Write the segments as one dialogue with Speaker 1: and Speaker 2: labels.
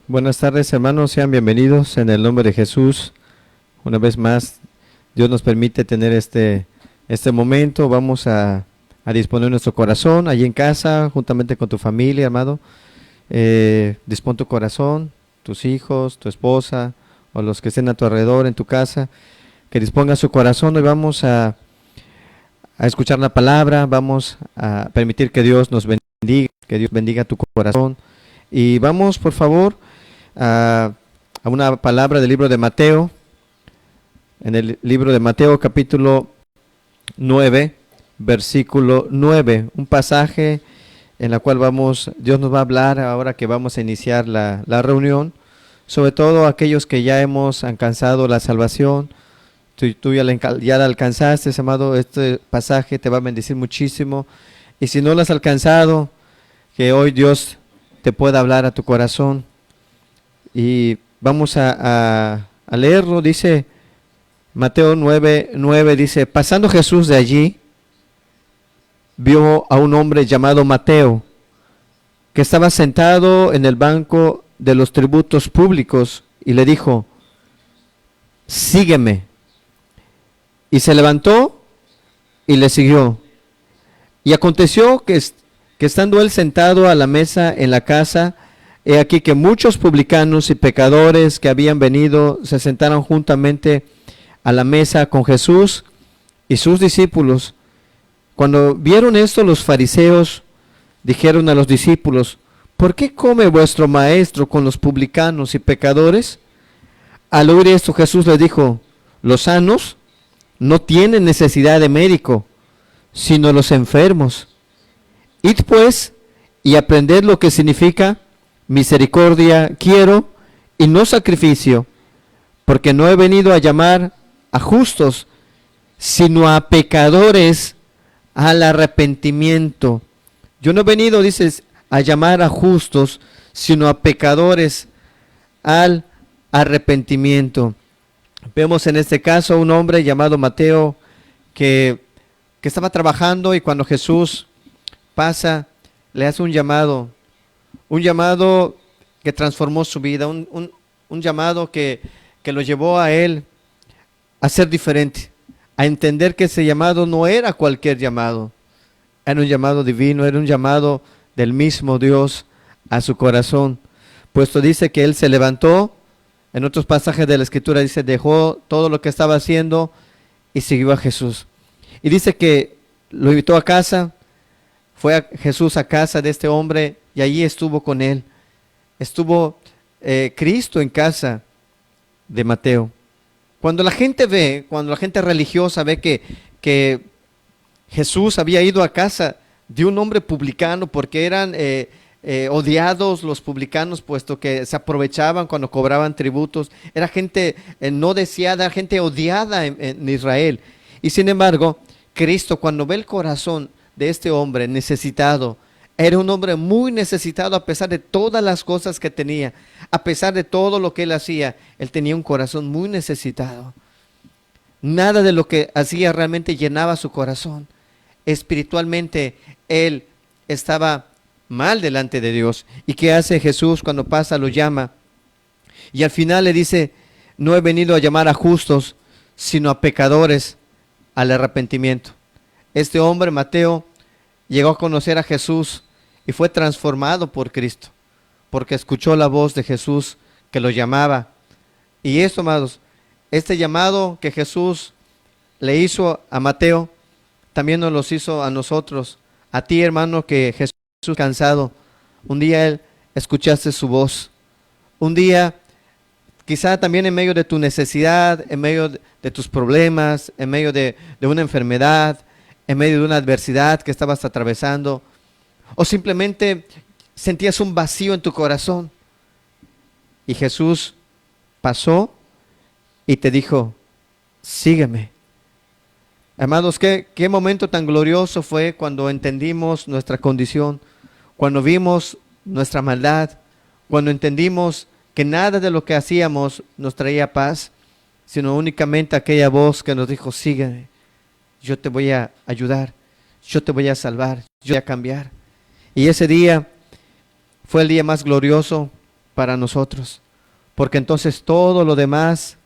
Speaker 1: Buenas tardes, hermanos, sean bienvenidos en el nombre de Jesús. Una vez más, Dios nos permite tener este momento. Vamos a disponer nuestro corazón allí en casa, juntamente con tu familia, amado. Dispón tu corazón, tus hijos, tu esposa o los que estén a tu alrededor en tu casa, que dispongan su corazón. Hoy vamos a escuchar la palabra, vamos a permitir que Dios nos bendiga, que Dios bendiga tu corazón. Y vamos, por favor, a una palabra del libro de Mateo, en el libro de Mateo capítulo 9, versículo 9, un pasaje en la cual Dios nos va a hablar ahora que vamos a iniciar la reunión, sobre todo aquellos que ya hemos alcanzado la salvación. Tú ya la alcanzaste, amado. Este pasaje te va a bendecir muchísimo, y si no lo has alcanzado, que hoy Dios te pueda hablar a tu corazón. Y vamos a leerlo. Dice Mateo 9:9, dice: pasando Jesús de allí, vio a un hombre llamado Mateo, que estaba sentado en el banco de los tributos públicos, y le dijo: sígueme. Y se levantó y le siguió. Y aconteció que estando él sentado a la mesa en la casa, he aquí que muchos publicanos y pecadores que habían venido se sentaron juntamente a la mesa con Jesús y sus discípulos. Cuando vieron esto, los fariseos dijeron a los discípulos: ¿por qué come vuestro maestro con los publicanos y pecadores? Al oír esto, Jesús les dijo: los sanos no tienen necesidad de médico, sino los enfermos. Id pues y aprended lo que significa: misericordia quiero y no sacrificio, porque no he venido a llamar a justos, sino a pecadores al arrepentimiento. Yo no he venido, dices, a llamar a justos, sino a pecadores al arrepentimiento. Vemos en este caso un hombre llamado Mateo que estaba trabajando, y cuando Jesús pasa, le hace un llamado que transformó su vida, un llamado que lo llevó a él a ser diferente, a entender que ese llamado no era cualquier llamado, era un llamado divino, era un llamado del mismo Dios a su corazón. Puesto dice que él se levantó, en otros pasajes de la Escritura dice, dejó todo lo que estaba haciendo y siguió a Jesús. Y dice que lo invitó a casa, fue a Jesús a casa de este hombre y allí estuvo con él. Estuvo Cristo en casa de Mateo. Cuando la gente religiosa ve que Jesús había ido a casa de un hombre publicano, porque eran odiados los publicanos, puesto que se aprovechaban cuando cobraban tributos. Era gente no deseada, gente odiada en Israel. Y sin embargo, Cristo, cuando ve el corazón de este hombre necesitado, era un hombre muy necesitado a pesar de todas las cosas que tenía, a pesar de todo lo que él hacía, él tenía un corazón muy necesitado. Nada de lo que hacía realmente llenaba su corazón. Espiritualmente él estaba mal delante de Dios. ¿Y qué hace Jesús cuando pasa? Lo llama. Y al final le dice: no he venido a llamar a justos, sino a pecadores al arrepentimiento. Este hombre, Mateo, llegó a conocer a Jesús y fue transformado por Cristo, porque escuchó la voz de Jesús que lo llamaba. Y esto, amados, este llamado que Jesús le hizo a Mateo, también nos los hizo a nosotros, a ti, hermano, que Jesús cansado. Un día él escuchaste su voz. Un día, quizá también en medio de tu necesidad, en medio de tus problemas, en medio de una enfermedad, en medio de una adversidad que estabas atravesando, o simplemente sentías un vacío en tu corazón, y Jesús pasó y te dijo: sígueme. Amados, qué momento tan glorioso fue cuando entendimos nuestra condición, cuando vimos nuestra maldad, cuando entendimos que nada de lo que hacíamos nos traía paz, sino únicamente aquella voz que nos dijo: sígueme, yo te voy a ayudar, yo te voy a salvar, yo te voy a cambiar. Y ese día fue el día más glorioso para nosotros, porque entonces todo lo demás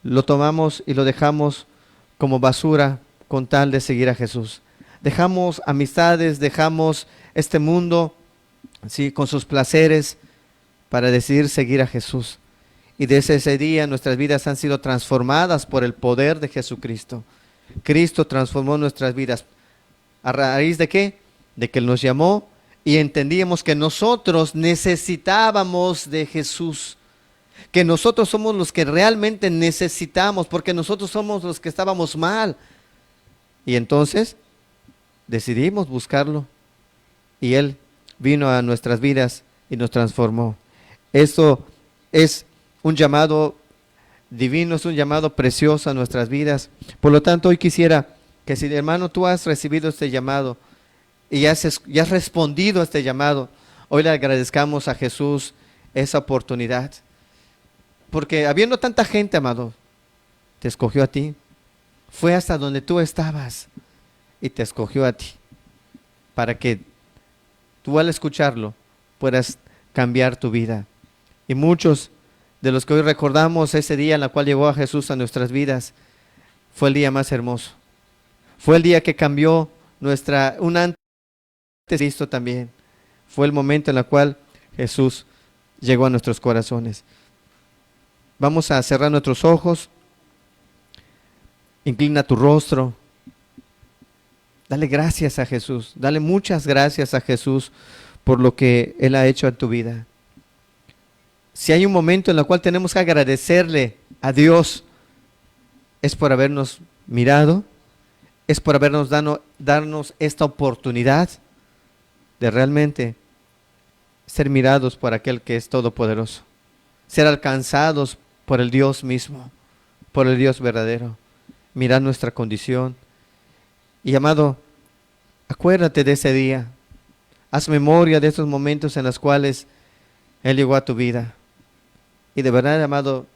Speaker 1: lo tomamos y lo dejamos como basura con tal de seguir a Jesús. Dejamos amistades, dejamos este mundo, sí, con sus placeres para decidir seguir a Jesús. Y desde ese día nuestras vidas han sido transformadas por el poder de Jesucristo. Cristo transformó nuestras vidas. ¿A raíz de qué? De que Él nos llamó y entendíamos que nosotros necesitábamos de Jesús. Que nosotros somos los que realmente necesitamos, porque nosotros somos los que estábamos mal. Y entonces decidimos buscarlo y Él vino a nuestras vidas y nos transformó. Esto es un llamado divino, es un llamado precioso a nuestras vidas. Por lo tanto, hoy quisiera que, si hermano tú has recibido este llamado y ya has respondido a este llamado, hoy le agradezcamos a Jesús esa oportunidad. Porque habiendo tanta gente, amado, te escogió a ti. Fue hasta donde tú estabas y te escogió a ti, para que tú, al escucharlo, puedas cambiar tu vida. Y muchos de los que hoy recordamos ese día en el cual llegó a Jesús a nuestras vidas, fue el día más hermoso. Fue el día que cambió un antes de Cristo también. Fue el momento en el cual Jesús llegó a nuestros corazones. Vamos a cerrar nuestros ojos. Inclina tu rostro. Dale gracias a Jesús. Dale muchas gracias a Jesús por lo que Él ha hecho en tu vida. Si hay un momento en el cual tenemos que agradecerle a Dios, es por habernos mirado, es por habernos darnos esta oportunidad de realmente ser mirados por aquel que es todopoderoso, ser alcanzados por el Dios mismo, por el Dios verdadero, mirar nuestra condición. Y amado, acuérdate de ese día, haz memoria de esos momentos en los cuales Él llegó a tu vida. Y de verdad, amado,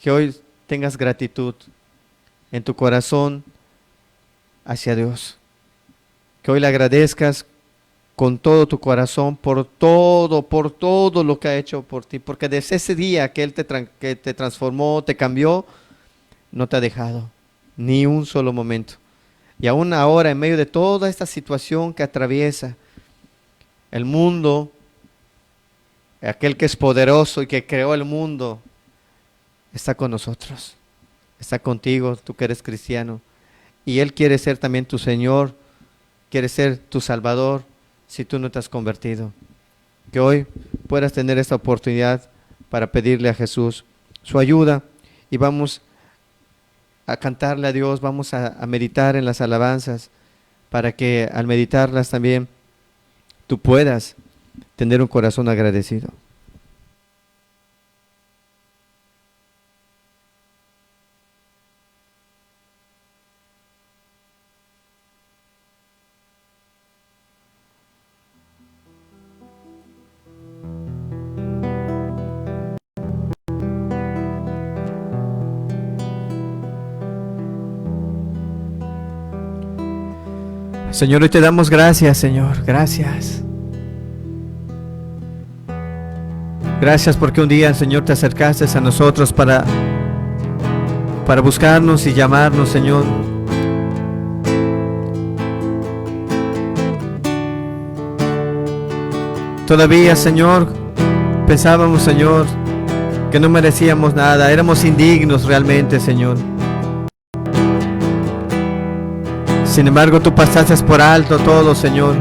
Speaker 1: que hoy tengas gratitud en tu corazón hacia Dios. Que hoy le agradezcas con todo tu corazón por todo lo que ha hecho por ti. Porque desde ese día que Él que te transformó, te cambió, no te ha dejado ni un solo momento. Y aún ahora, en medio de toda esta situación que atraviesa el mundo, aquel que es poderoso y que creó el mundo, está con nosotros, está contigo, tú que eres cristiano. Y Él quiere ser también tu Señor, quiere ser tu Salvador, si tú no te has convertido. Que hoy puedas tener esta oportunidad para pedirle a Jesús su ayuda, y vamos a cantarle a Dios, vamos a meditar en las alabanzas, para que al meditarlas también tú puedas tener un corazón agradecido. Señor, hoy te damos gracias, Señor, gracias. Gracias porque un día, Señor, te acercaste a nosotros para buscarnos y llamarnos, Señor. Todavía, Señor, pensábamos, Señor, que no merecíamos nada, éramos indignos realmente, Señor. Sin embargo, tú pasaste por alto todo, Señor,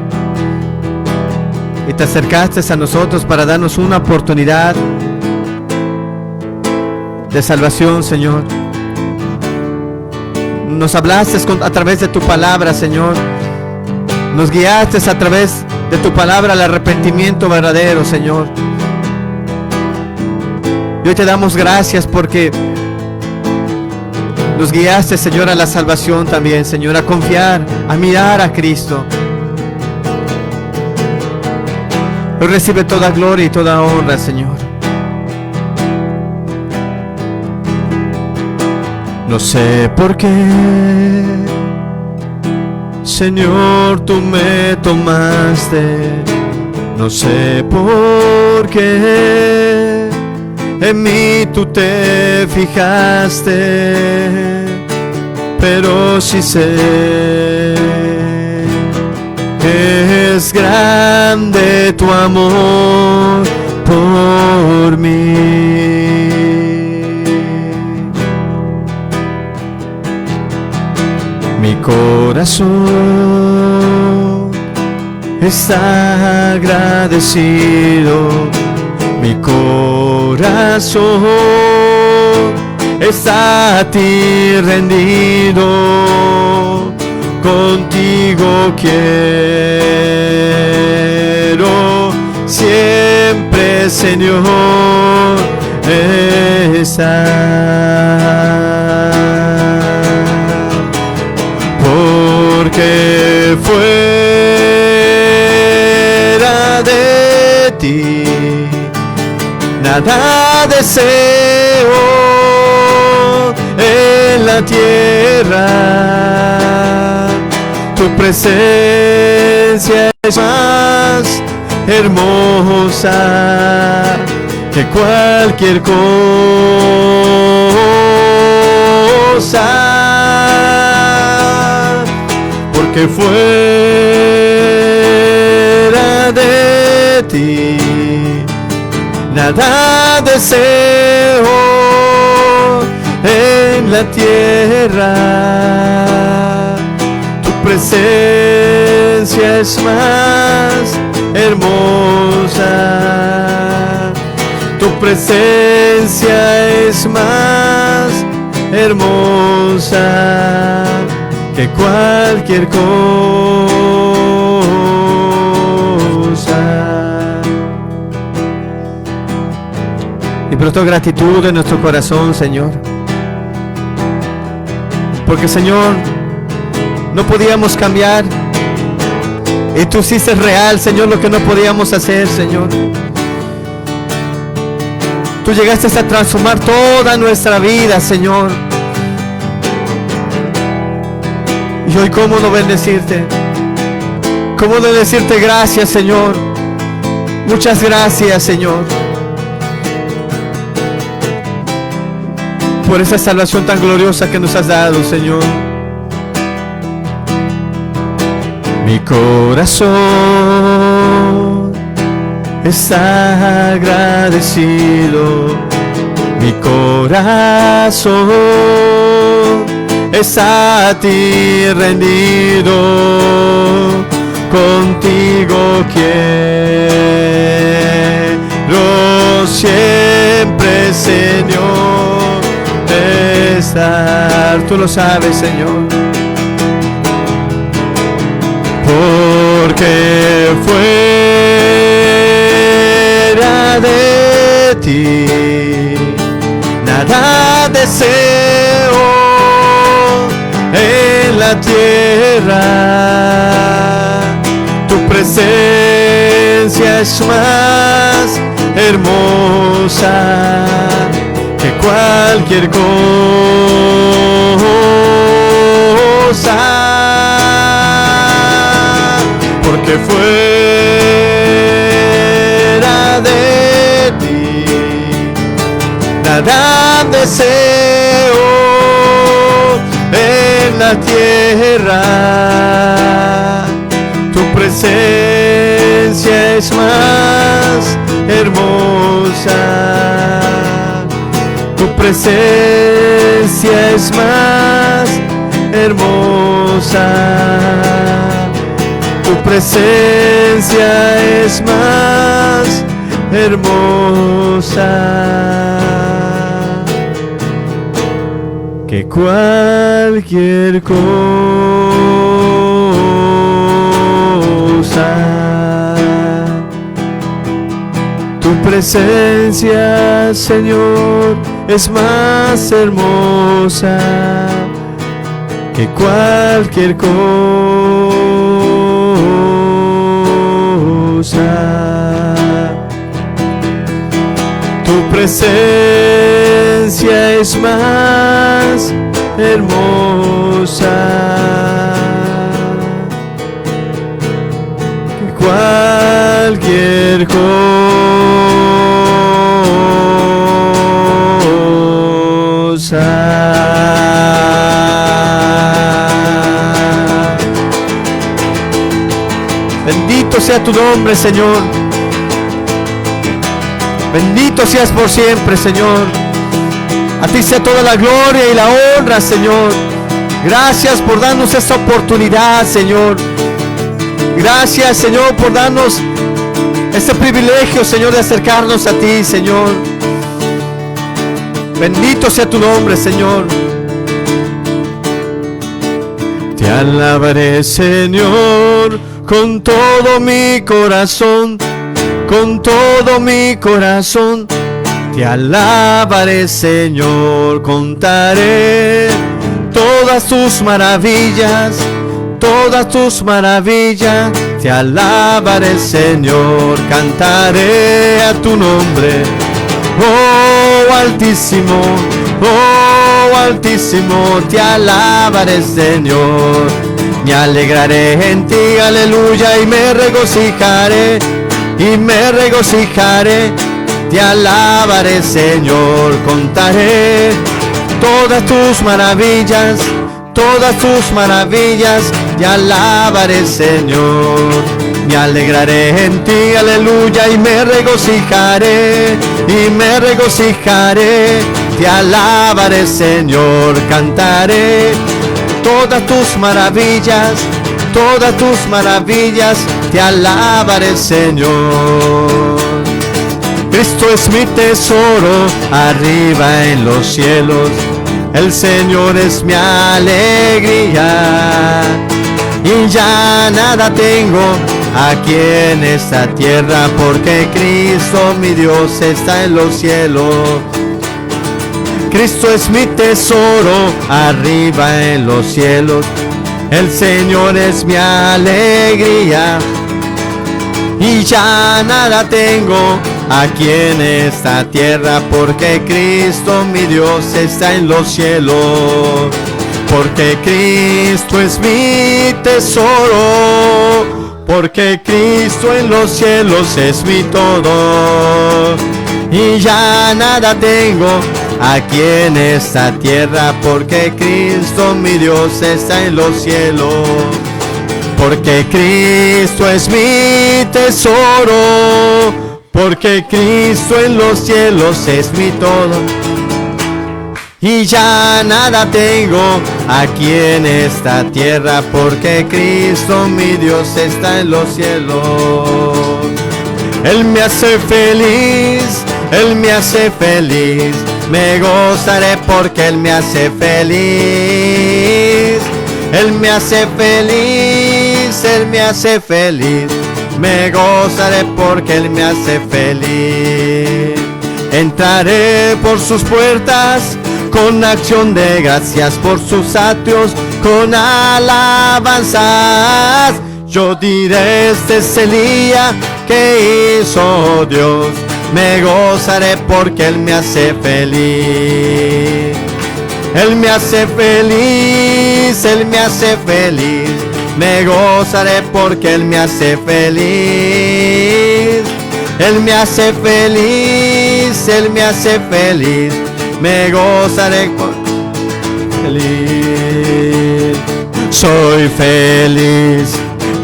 Speaker 1: y te acercaste a nosotros para darnos una oportunidad de salvación, Señor. Nos hablaste a través de tu palabra, Señor. Nos guiaste a través de tu palabra al arrepentimiento verdadero, Señor. Y hoy te damos gracias porque nos guiaste, Señor, a la salvación también, Señor, a confiar, a mirar a Cristo. Hoy recibe toda gloria y toda honra, Señor. No sé por qué, Señor, tú me tomaste No sé por qué en mí tú te fijaste, pero sí sé que es grande tu amor por mí. Mi corazón está agradecido, mi corazón está a ti rendido, contigo quiero siempre, Señor, estar. Porque fuera de ti nada deseo en la tierra. Tu presencia es más hermosa que cualquier cosa. Porque fuera de ti nada deseo en la tierra. Tu presencia es más hermosa, tu presencia es más hermosa que cualquier cosa. Y brotó gratitud en nuestro corazón, Señor, porque, Señor, no podíamos cambiar y tú hiciste real, Señor, lo que no podíamos hacer, Señor. Tú llegaste a transformar toda nuestra vida, Señor. Y hoy, ¿cómo no bendecirte? ¿Cómo no decirte gracias, Señor? Muchas gracias, Señor, por esa salvación tan gloriosa que nos has dado, Señor. Mi corazón está agradecido, mi corazón está a ti rendido, contigo quiero siempre, Señor, estar. Tú lo sabes, Señor, porque fuera de ti nada deseo en la tierra. Tu presencia es más hermosa que cualquier cosa. Porque fuera de ti nada deseo en la tierra. Tu presencia es más hermosa, tu presencia es más hermosa, tu presencia es más hermosa que cualquier cosa. Tu presencia, Señor, es más hermosa que cualquier cosa. Tu presencia es más hermosa que cualquier sea tu nombre, Señor. Bendito seas por siempre, Señor. A ti sea toda la gloria y la honra, Señor. Gracias por darnos esta oportunidad, Señor. Gracias, Señor, por darnos este privilegio, Señor, de acercarnos a ti, Señor. Bendito sea tu nombre, Señor. Te alabaré, Señor, con todo mi corazón, con todo mi corazón. Te alabaré, Señor, contaré todas tus maravillas, todas tus maravillas. Te alabaré, Señor, cantaré a tu nombre. Oh Altísimo, oh Altísimo, te alabaré, Señor. Me alegraré en ti, aleluya, y me regocijaré, y me regocijaré. Te alabaré, Señor, contaré todas tus maravillas, todas tus maravillas. Te alabaré, Señor. Me alegraré en ti, aleluya, y me regocijaré, y me regocijaré. Te alabaré, Señor, cantaré todas tus maravillas, todas tus maravillas. Te alabaré, Señor. Cristo es mi tesoro arriba en los cielos, el Señor es mi alegría, y ya nada tengo aquí en esta tierra, porque Cristo mi Dios está en los cielos. Cristo es mi tesoro arriba en los cielos, el Señor es mi alegría, y ya nada tengo aquí en esta tierra, porque Cristo mi Dios está en los cielos. Porque Cristo es mi tesoro, porque Cristo en los cielos es mi todo, y ya nada tengo aquí en esta tierra, porque Cristo mi Dios está en los cielos. Porque Cristo es mi tesoro, porque Cristo en los cielos es mi todo, y ya nada tengo aquí en esta tierra, porque Cristo mi Dios está en los cielos. Él me hace feliz, Él me hace feliz, me gozaré porque Él me hace feliz. Él me hace feliz, Él me hace feliz, me gozaré porque Él me hace feliz. Entraré por sus puertas con acción de gracias, por sus atrios con alabanzas. Yo diré, este es el día que hizo Dios, me gozaré porque Él me hace feliz. Él me hace feliz, Él me hace feliz, me gozaré porque Él me hace feliz. Él me hace feliz, Él me hace feliz, me gozaré porque feliz. Soy feliz,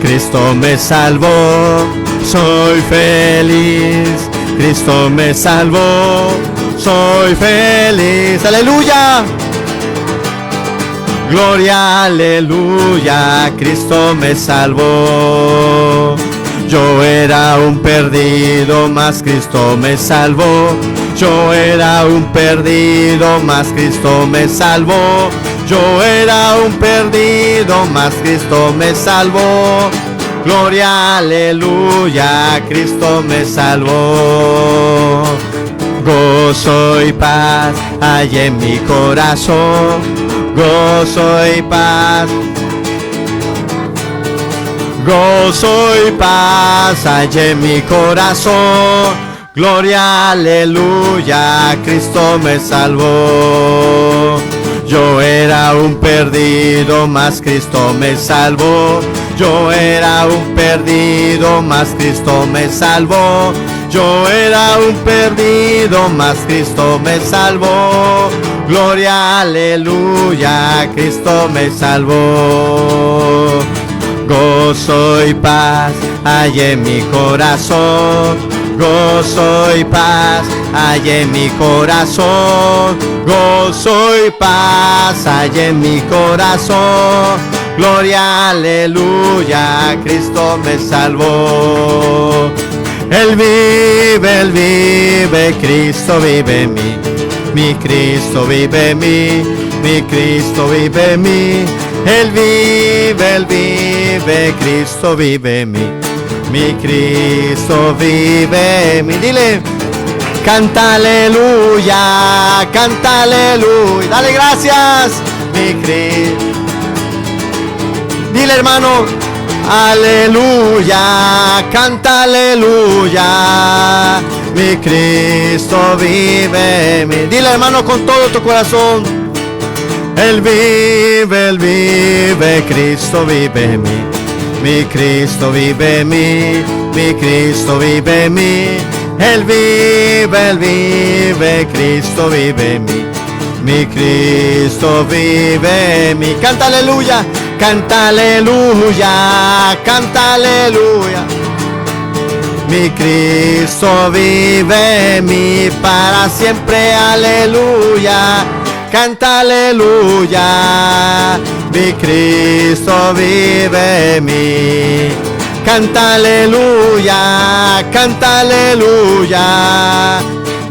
Speaker 1: Cristo me salvó. Soy feliz, Cristo me salvó. Soy feliz, aleluya. Gloria, aleluya, Cristo me salvó. Yo era un perdido, mas Cristo me salvó. Yo era un perdido, mas Cristo me salvó. Yo era un perdido, mas Cristo me salvó. Gloria, aleluya, Cristo me salvó. Gozo y paz hay en mi corazón. Gozo y paz, gozo y paz hay en mi corazón. Gloria, aleluya, Cristo me salvó. Yo era un perdido, mas Cristo me salvó. Yo era un perdido, mas Cristo me salvó. Yo era un perdido, mas Cristo me salvó. Gloria, aleluya, Cristo me salvó. Gozo y paz hay en mi corazón gozo y paz, hay en mi corazón gozo y paz, hay en mi corazón. Gloria, aleluya, Cristo me salvó. Él vive, Cristo vive en mí. Mi Cristo vive en mí, mi Cristo vive en mí. Él vive, Cristo vive en mí. Mi Cristo vive en mí. Dile, canta aleluya, canta aleluya. Dale gracias, mi Cristo. Dile, hermano, aleluya, canta aleluya, mi Cristo vive en mí. Dile, hermano, con todo tu corazón. Él vive, Cristo vive en mí. Mi Cristo vive en mí, mi Cristo vive en mí. Él vive, Cristo vive en mí. Mi Cristo vive en mí. Canta aleluya, canta aleluya, canta aleluya. Mi Cristo vive en mí para siempre, aleluya. Canta aleluya, mi Cristo vive en mí. Canta aleluya, canta aleluya.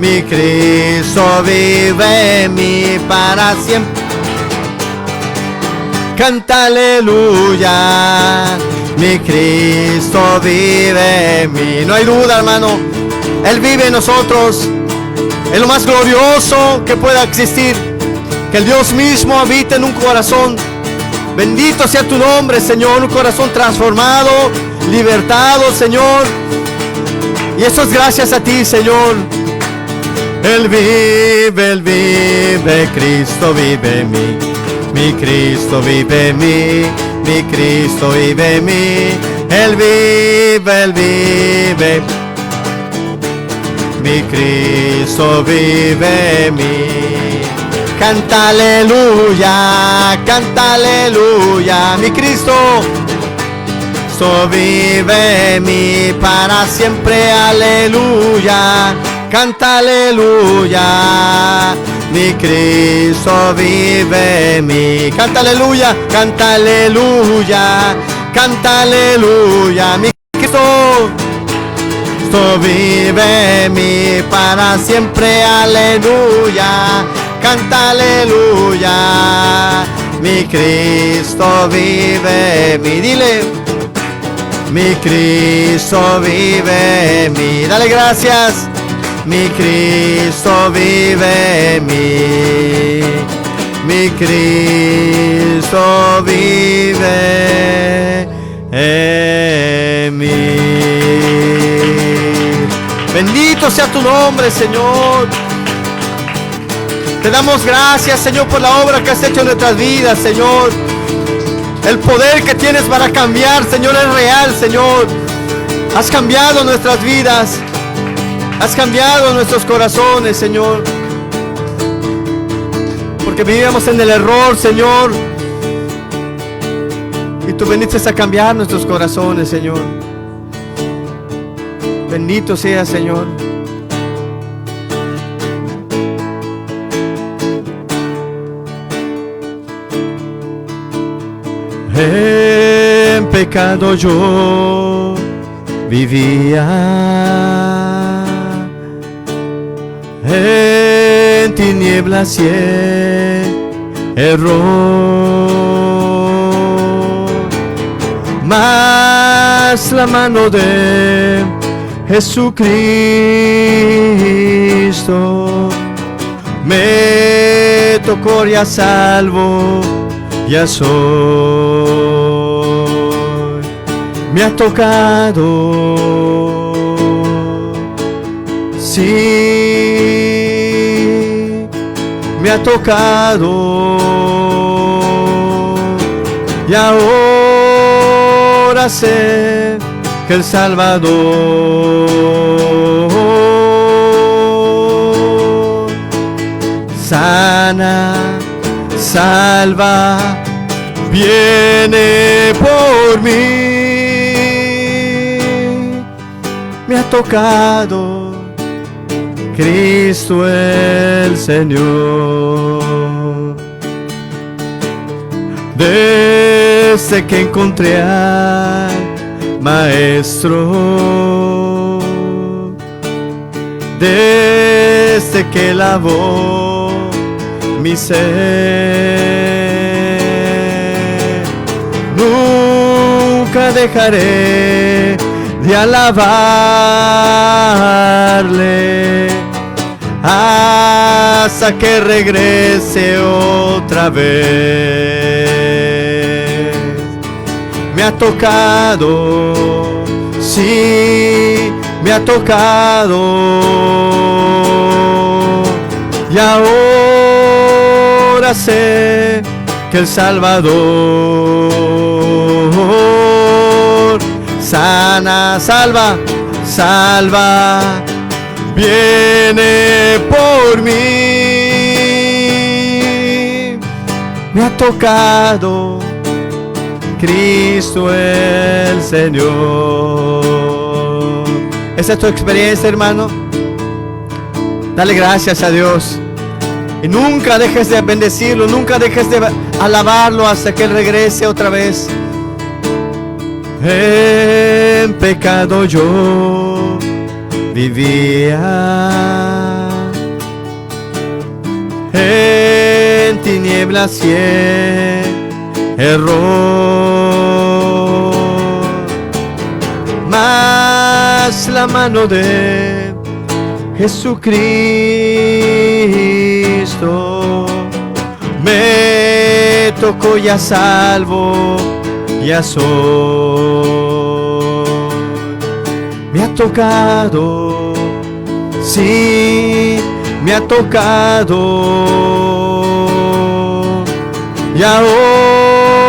Speaker 1: Mi Cristo vive en mí para siempre. Canta aleluya, mi Cristo vive en mí. No hay duda, hermano, Él vive en nosotros. Es lo más glorioso que pueda existir, que el Dios mismo habita en un corazón. Bendito sea tu nombre, Señor. Un corazón transformado, libertado, Señor. Y eso es gracias a ti, Señor. Él vive, Cristo vive en mí. Mi Cristo vive en mí, mi Cristo vive en mí. Él vive. Mi Cristo vive en mí. Canta aleluya, canta aleluya. Mi Cristo vive en mí para siempre, aleluya. Canta aleluya, mi Cristo vive en mí. Canta aleluya, canta aleluya, canta aleluya. Mi Cristo vive en mí para siempre, aleluya. Canta aleluya, mi Cristo vive en mí. Dile, mi Cristo vive en mí. Dale gracias. Mi Cristo vive en mí. Mi Cristo vive en mí. Bendito sea tu nombre, Señor. Te damos gracias, Señor, por la obra que has hecho en nuestras vidas, Señor. El poder que tienes para cambiar, Señor, es real, Señor. Has cambiado nuestras vidas. Has cambiado nuestros corazones, Señor. Porque vivíamos en el error, Señor. Y tú viniste a cambiar nuestros corazones, Señor. Bendito sea, Señor. En pecado yo vivía, en tinieblas y en error, mas la mano de Jesucristo me tocó y a salvo ya soy. Me ha tocado, sí, me ha tocado, y ahora sé que el Salvador sana, salva, viene por mí. tocado Cristo el Señor. Desde que encontré al Maestro, desde que lavó mi ser, nunca dejaré de alabarle hasta que regrese otra vez. Me ha tocado, sí, me ha tocado, y ahora sé que el Salvador sana, salva, salva, viene por mí. Me ha tocado Cristo el Señor. ¿Esa es tu experiencia, hermano? Dale gracias a Dios. Y nunca dejes de bendecirlo, nunca dejes de alabarlo hasta que Él regrese otra vez. En pecado yo vivía, en tinieblas y en error, mas la mano de Jesucristo me tocó, ya salvo, ya soy. Me ha tocado, sí, me ha tocado, y ahora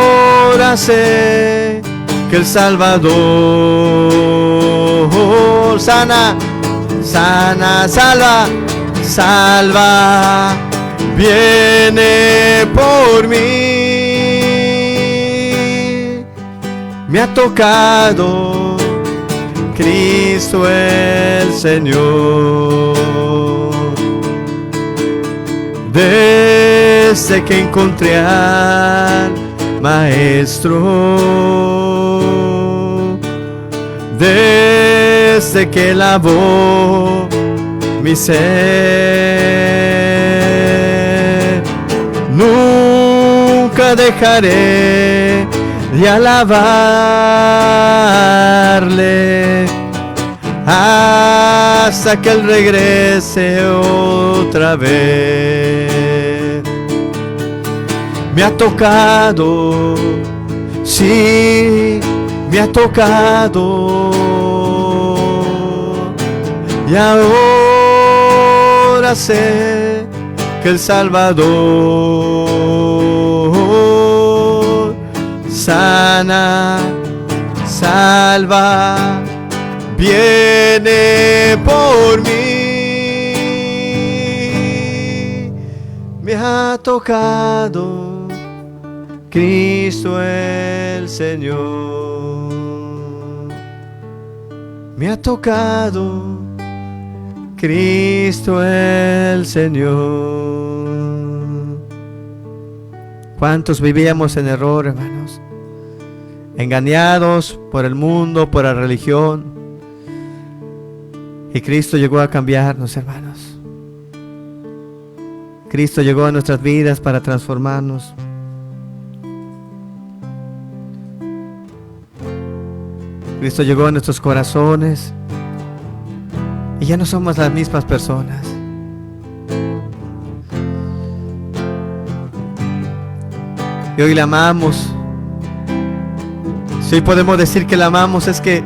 Speaker 1: sé que el Salvador sana, sana, salva, salva, viene por mí. Me ha tocado Cristo el Señor. Desde que encontré al Maestro, desde que lavó mi ser, nunca dejaré de alabarle hasta que Él regrese otra vez. Me ha tocado, sí, me ha tocado, y ahora sé que el Salvador sana, salva, viene por mí. Me ha tocado Cristo el Señor. Me ha tocado Cristo el Señor. ¿Cuántos vivíamos en error, hermanos? Engañados por el mundo, por la religión. Y Cristo llegó a cambiarnos, hermanos. Cristo llegó a nuestras vidas para transformarnos. Cristo llegó a nuestros corazones y ya no somos las mismas personas. Y hoy la amamos. Si hoy podemos decir que la amamos, es que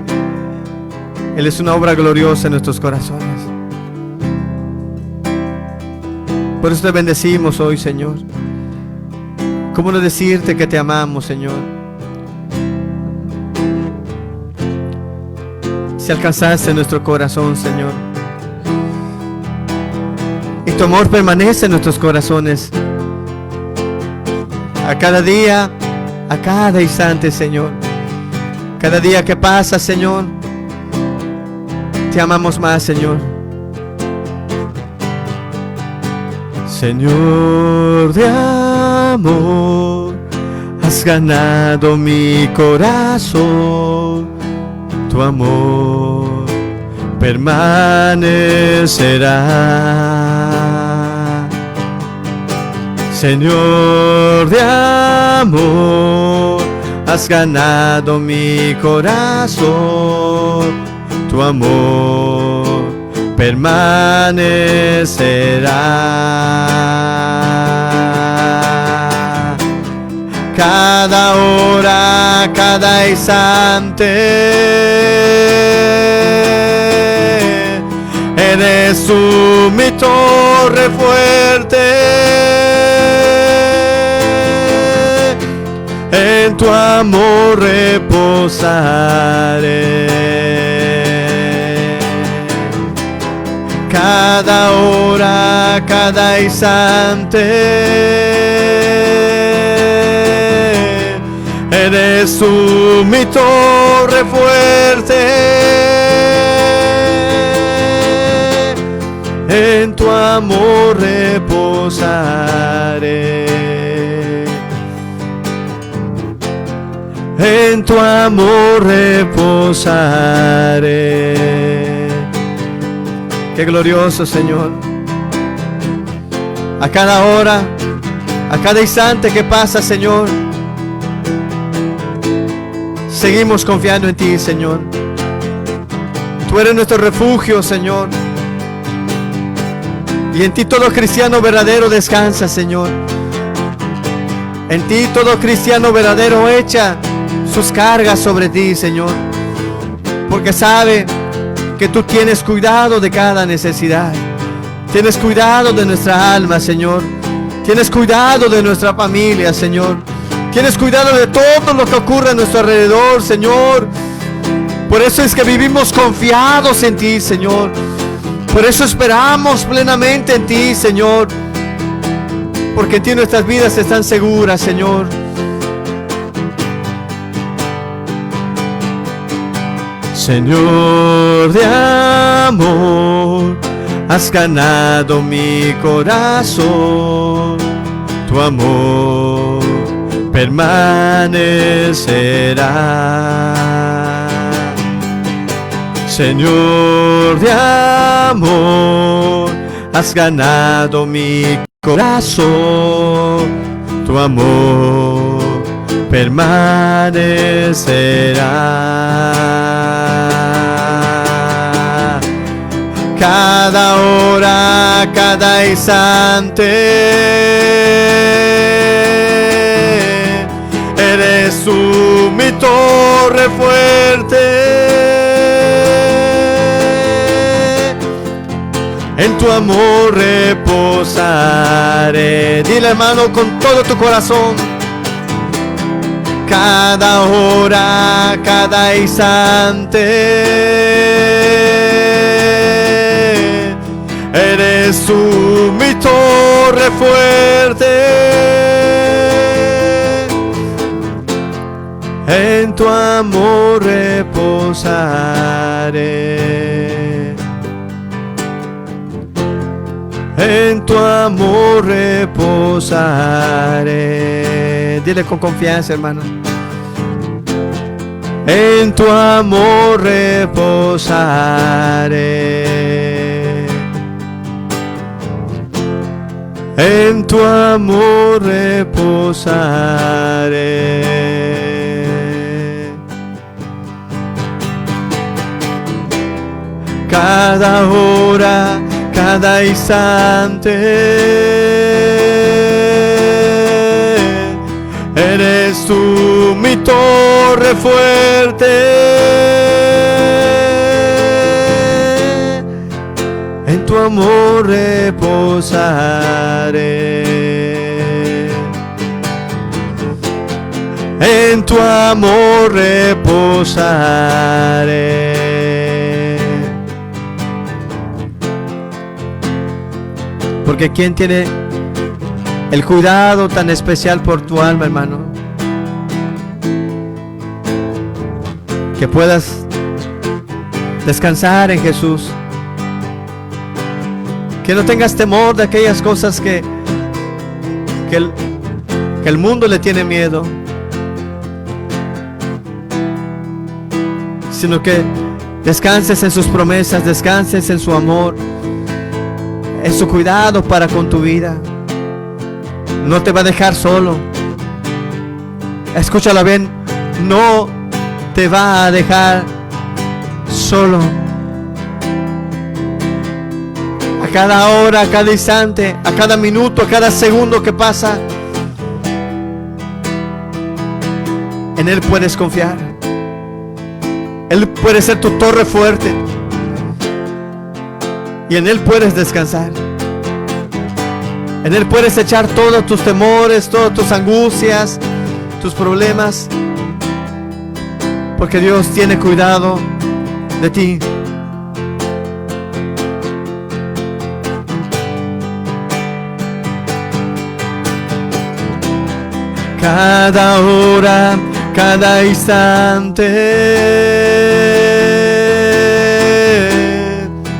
Speaker 1: Él es una obra gloriosa en nuestros corazones. Por eso te bendecimos hoy, Señor. ¿Cómo no decirte que te amamos, Señor? Si alcanzaste nuestro corazón, Señor, y tu amor permanece en nuestros corazones a cada día, a cada instante, Señor. Cada día que pasa, Señor, Te amamos más, Señor. Señor de amor, has ganado mi corazón. Tu amor permanecerá. Señor de amor, has ganado mi corazón. Tu amor permanecerá. Cada hora, cada instante, eres tú mi torre fuerte. En tu amor reposaré. Cada hora, cada instante, eres tú mi torre fuerte. En tu amor reposaré. En tu amor reposaré. Qué glorioso, Señor. A cada hora, a cada instante que pasa, Señor, seguimos confiando en ti, Señor. Tú eres nuestro refugio, Señor. Y en ti todo cristiano verdadero descansa, Señor. En ti todo cristiano verdadero echa sus cargas sobre ti, Señor. Porque sabe que tú tienes cuidado de cada necesidad. Tienes cuidado de nuestra alma, Señor. Tienes cuidado de nuestra familia, Señor. Tienes cuidado de todo lo que ocurre a nuestro alrededor, Señor. Por eso es que vivimos confiados en ti, Señor. Por eso esperamos plenamente en ti, Señor. Porque en ti nuestras vidas están seguras, Señor. Señor de amor, has ganado mi corazón. Tu amor permanecerá. Señor de amor, has ganado mi corazón. Tu amor permanecerá. Cada hora, cada instante, eres tú mi torre fuerte. En tu amor reposaré. Dile, hermano, con todo tu corazón. Cada hora, cada instante, eres tú mi torre fuerte. En tu amor reposaré. En tu amor reposaré. Dile con confianza, hermano. En tu amor reposaré. En tu amor reposaré. Cada hora, cada instante, eres tú mi torre fuerte. En tu amor reposaré. En tu amor reposaré. Porque ¿quién tiene el cuidado tan especial por tu alma, hermano? Que puedas Descansar en Jesús. Que no tengas temor de aquellas cosas que el mundo le tiene miedo, sino que descanses en sus promesas, descanses en su amor, en su cuidado para con tu vida. No te va a dejar solo. Escúchalo bien, no te va a dejar solo. A cada hora, a cada instante, a cada minuto, a cada segundo que pasa, en Él puedes confiar. Él puede ser tu torre fuerte y en Él puedes descansar. En Él puedes echar todos tus temores, todas tus angustias, tus problemas, porque Dios tiene cuidado de ti. Cada hora, cada instante.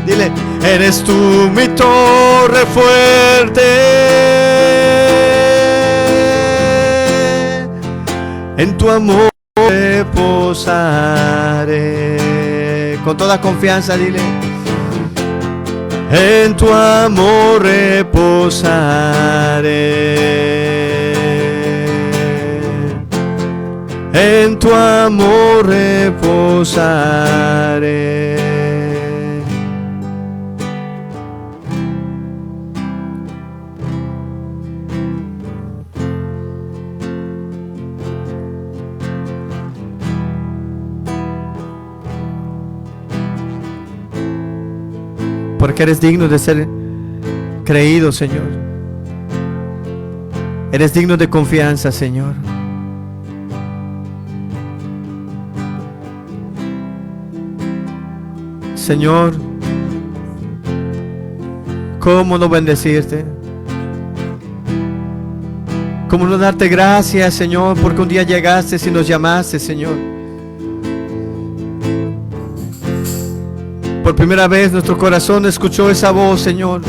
Speaker 1: Dile, eres tú mi torre fuerte. En tu amor reposaré. Con toda confianza, dile. En tu amor reposaré. En tu amor reposaré. Porque eres digno de ser creído, Señor. Eres digno de confianza, Señor. Señor, ¿cómo no bendecirte? ¿Cómo no darte gracias, Señor, porque un día llegaste y nos llamaste, Señor? Por primera vez nuestro corazón escuchó esa voz, Señor.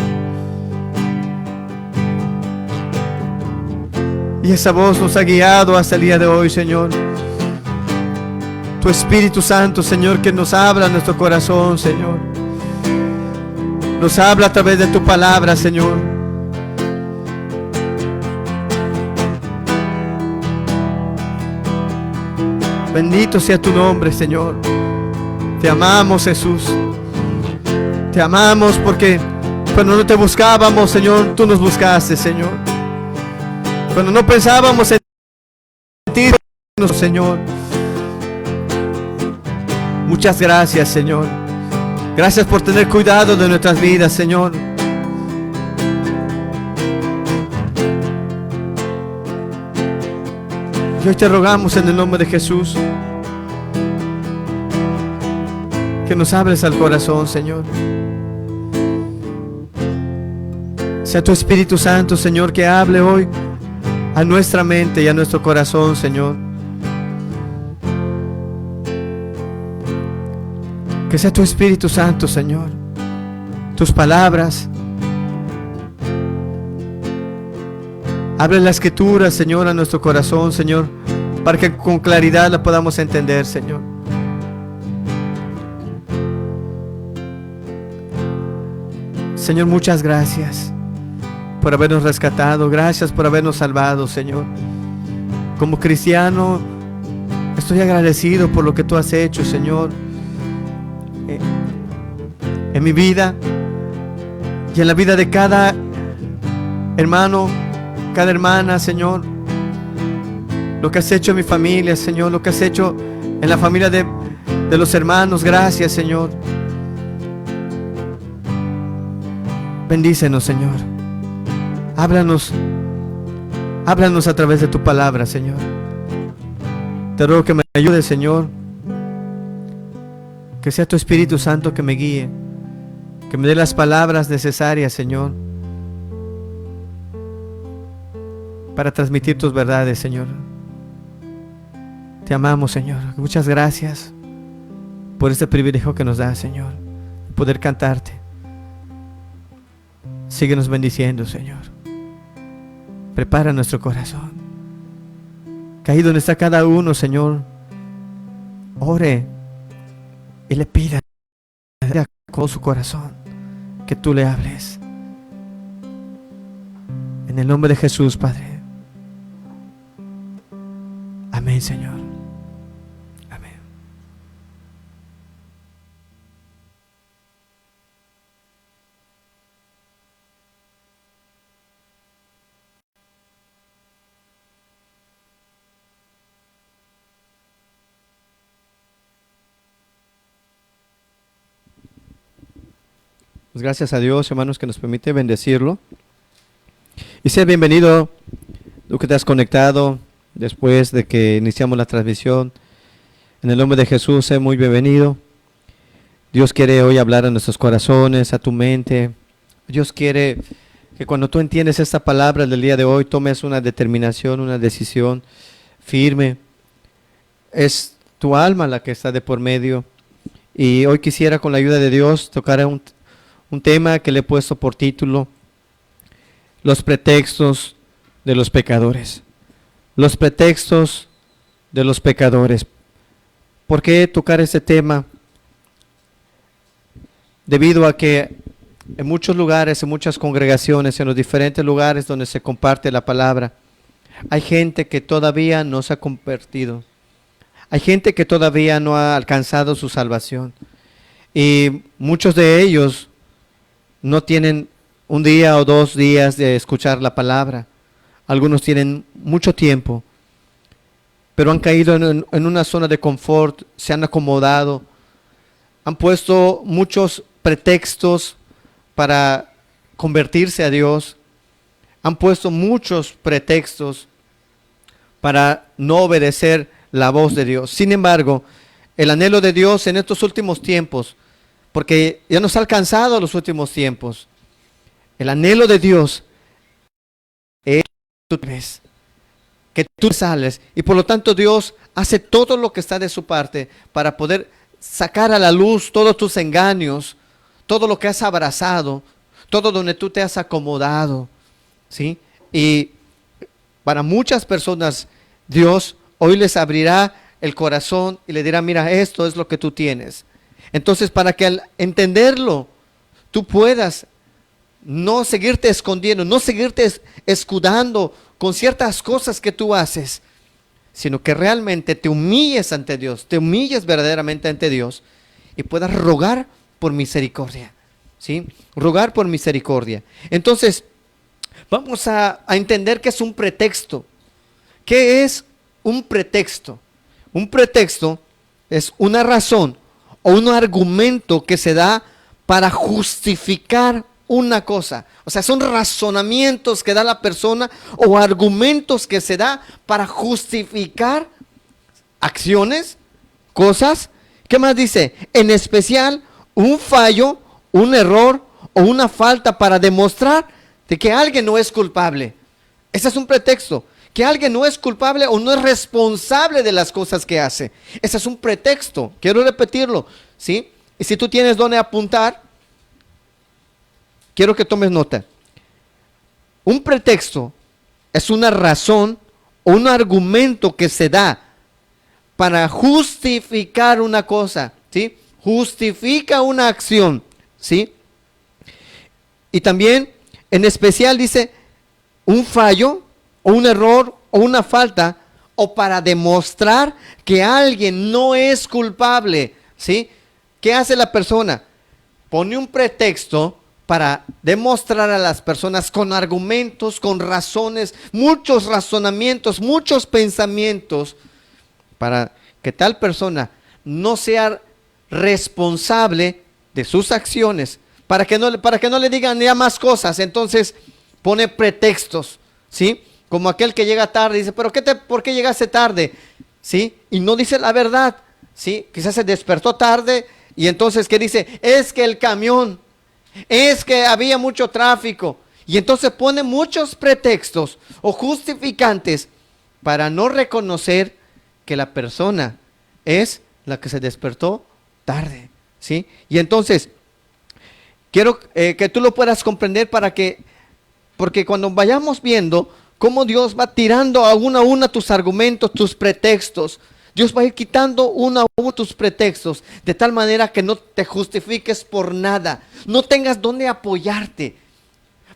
Speaker 1: Y esa voz nos ha guiado hasta el día de hoy, Señor. Tu Espíritu Santo, Señor, que nos habla en nuestro corazón, Señor. Nos habla a través de tu palabra, Señor. Bendito sea tu nombre, Señor. Te amamos, Jesús. Te amamos porque cuando no te buscábamos, Señor, tú nos buscaste, Señor. Cuando no pensábamos en ti, Señor. Muchas gracias, Señor. Gracias por tener cuidado de nuestras vidas, Señor. Y hoy te rogamos en el nombre de Jesús que nos abres al corazón, Señor. Sea tu Espíritu Santo, Señor, que hable hoy a nuestra mente y a nuestro corazón, Señor. Que sea tu Espíritu Santo, Señor, tus palabras. Abre la Escritura, Señor, a nuestro corazón, Señor, para que con claridad la podamos entender, Señor. Señor, muchas gracias por habernos rescatado. Gracias por habernos salvado, Señor. Como cristiano, estoy agradecido por lo que tú has hecho, Señor, en mi vida y en la vida de cada hermano, cada hermana, Señor. Lo que has hecho en mi familia, Señor, lo que has hecho en la familia de los hermanos. Gracias, Señor. Bendícenos, Señor. Háblanos a través de tu palabra, Señor. Te ruego que me ayudes, Señor. Que sea tu Espíritu Santo que me guíe, que me dé las palabras necesarias, Señor, para transmitir tus verdades, Señor. Te amamos, Señor. Muchas gracias por este privilegio que nos da, Señor, poder cantarte. Síguenos bendiciendo, Señor. Prepara nuestro corazón. Que ahí donde está cada uno, Señor, ore y le pida con su corazón que tú le hables. En el nombre de Jesús, Padre. Amén, Señor. Amén. Pues gracias a Dios, hermanos, que nos permite bendecirlo. Y sea bienvenido, tú que te has conectado después de que iniciamos la transmisión. En el nombre de Jesús, sé muy bienvenido. Dios quiere hoy hablar a nuestros corazones, a tu mente. Dios quiere que cuando tú entiendes esta palabra del día de hoy, tomes una determinación, una decisión firme. Es tu alma la que está de por medio. Y hoy quisiera, con la ayuda de Dios, tocar un tema que le he puesto por título: los pretextos de los pecadores. Los pretextos de los pecadores. ¿Por qué tocar este tema? Debido a que en muchos lugares, en muchas congregaciones, en los diferentes lugares donde se comparte la palabra, hay gente que todavía no se ha convertido. Hay gente que todavía no ha alcanzado su salvación. Y muchos de ellos no tienen un día o 2 días de escuchar la palabra. Algunos tienen mucho tiempo, pero han caído en una zona de confort, se han acomodado, han puesto muchos pretextos para convertirse a Dios, han puesto muchos pretextos para no obedecer la voz de Dios. Sin embargo, el anhelo de Dios en estos últimos tiempos, porque ya nos ha alcanzado los últimos tiempos, el anhelo de Dios es que tú sales, y por lo tanto Dios hace todo lo que está de su parte para poder sacar a la luz todos tus engaños, todo lo que has abrazado, todo donde tú te has acomodado, ¿sí? Y para muchas personas Dios hoy les abrirá el corazón y le dirá: mira, esto es lo que tú tienes. Entonces, para que al entenderlo tú puedas no seguirte escondiendo, no seguirte escudando con ciertas cosas que tú haces, sino que realmente te humilles ante Dios, te humilles verdaderamente ante Dios y puedas rogar por misericordia, ¿sí? Rogar por misericordia. Entonces, vamos a entender qué es un pretexto. ¿Qué es un pretexto? Un pretexto es una razón o un argumento que se da para justificar una cosa. O sea, son razonamientos que da la persona o argumentos que se da para justificar acciones, cosas. ¿Qué más dice? En especial, un fallo, un error o una falta para demostrar de que alguien no es culpable. Ese es un pretexto. Que alguien no es culpable o no es responsable de las cosas que hace. Ese es un pretexto. Quiero repetirlo, ¿sí? Y si tú tienes donde apuntar, quiero que tomes nota. Un pretexto es una razón o un argumento que se da para justificar una cosa, ¿sí? Justifica una acción, ¿sí? Y también, en especial, dice un fallo o un error o una falta, o para demostrar que alguien no es culpable, ¿sí? ¿Qué hace la persona? Pone un pretexto para demostrar a las personas con argumentos, con razones, muchos razonamientos, muchos pensamientos, para que tal persona no sea responsable de sus acciones, para que no le digan ya más cosas. Entonces pone pretextos, ¿sí? Como aquel que llega tarde y dice: ¿pero por qué llegaste tarde? ¿Sí? Y no dice la verdad, ¿sí? Quizás se despertó tarde y entonces, ¿qué dice? Es que el camión, es que había mucho tráfico. Y entonces pone muchos pretextos o justificantes para no reconocer que la persona es la que se despertó tarde, ¿sí? Y entonces, quiero que tú lo puedas comprender porque cuando vayamos viendo cómo Dios va tirando a una tus argumentos, tus pretextos, Dios va a ir quitando uno a uno tus pretextos, de tal manera que no te justifiques por nada, no tengas dónde apoyarte,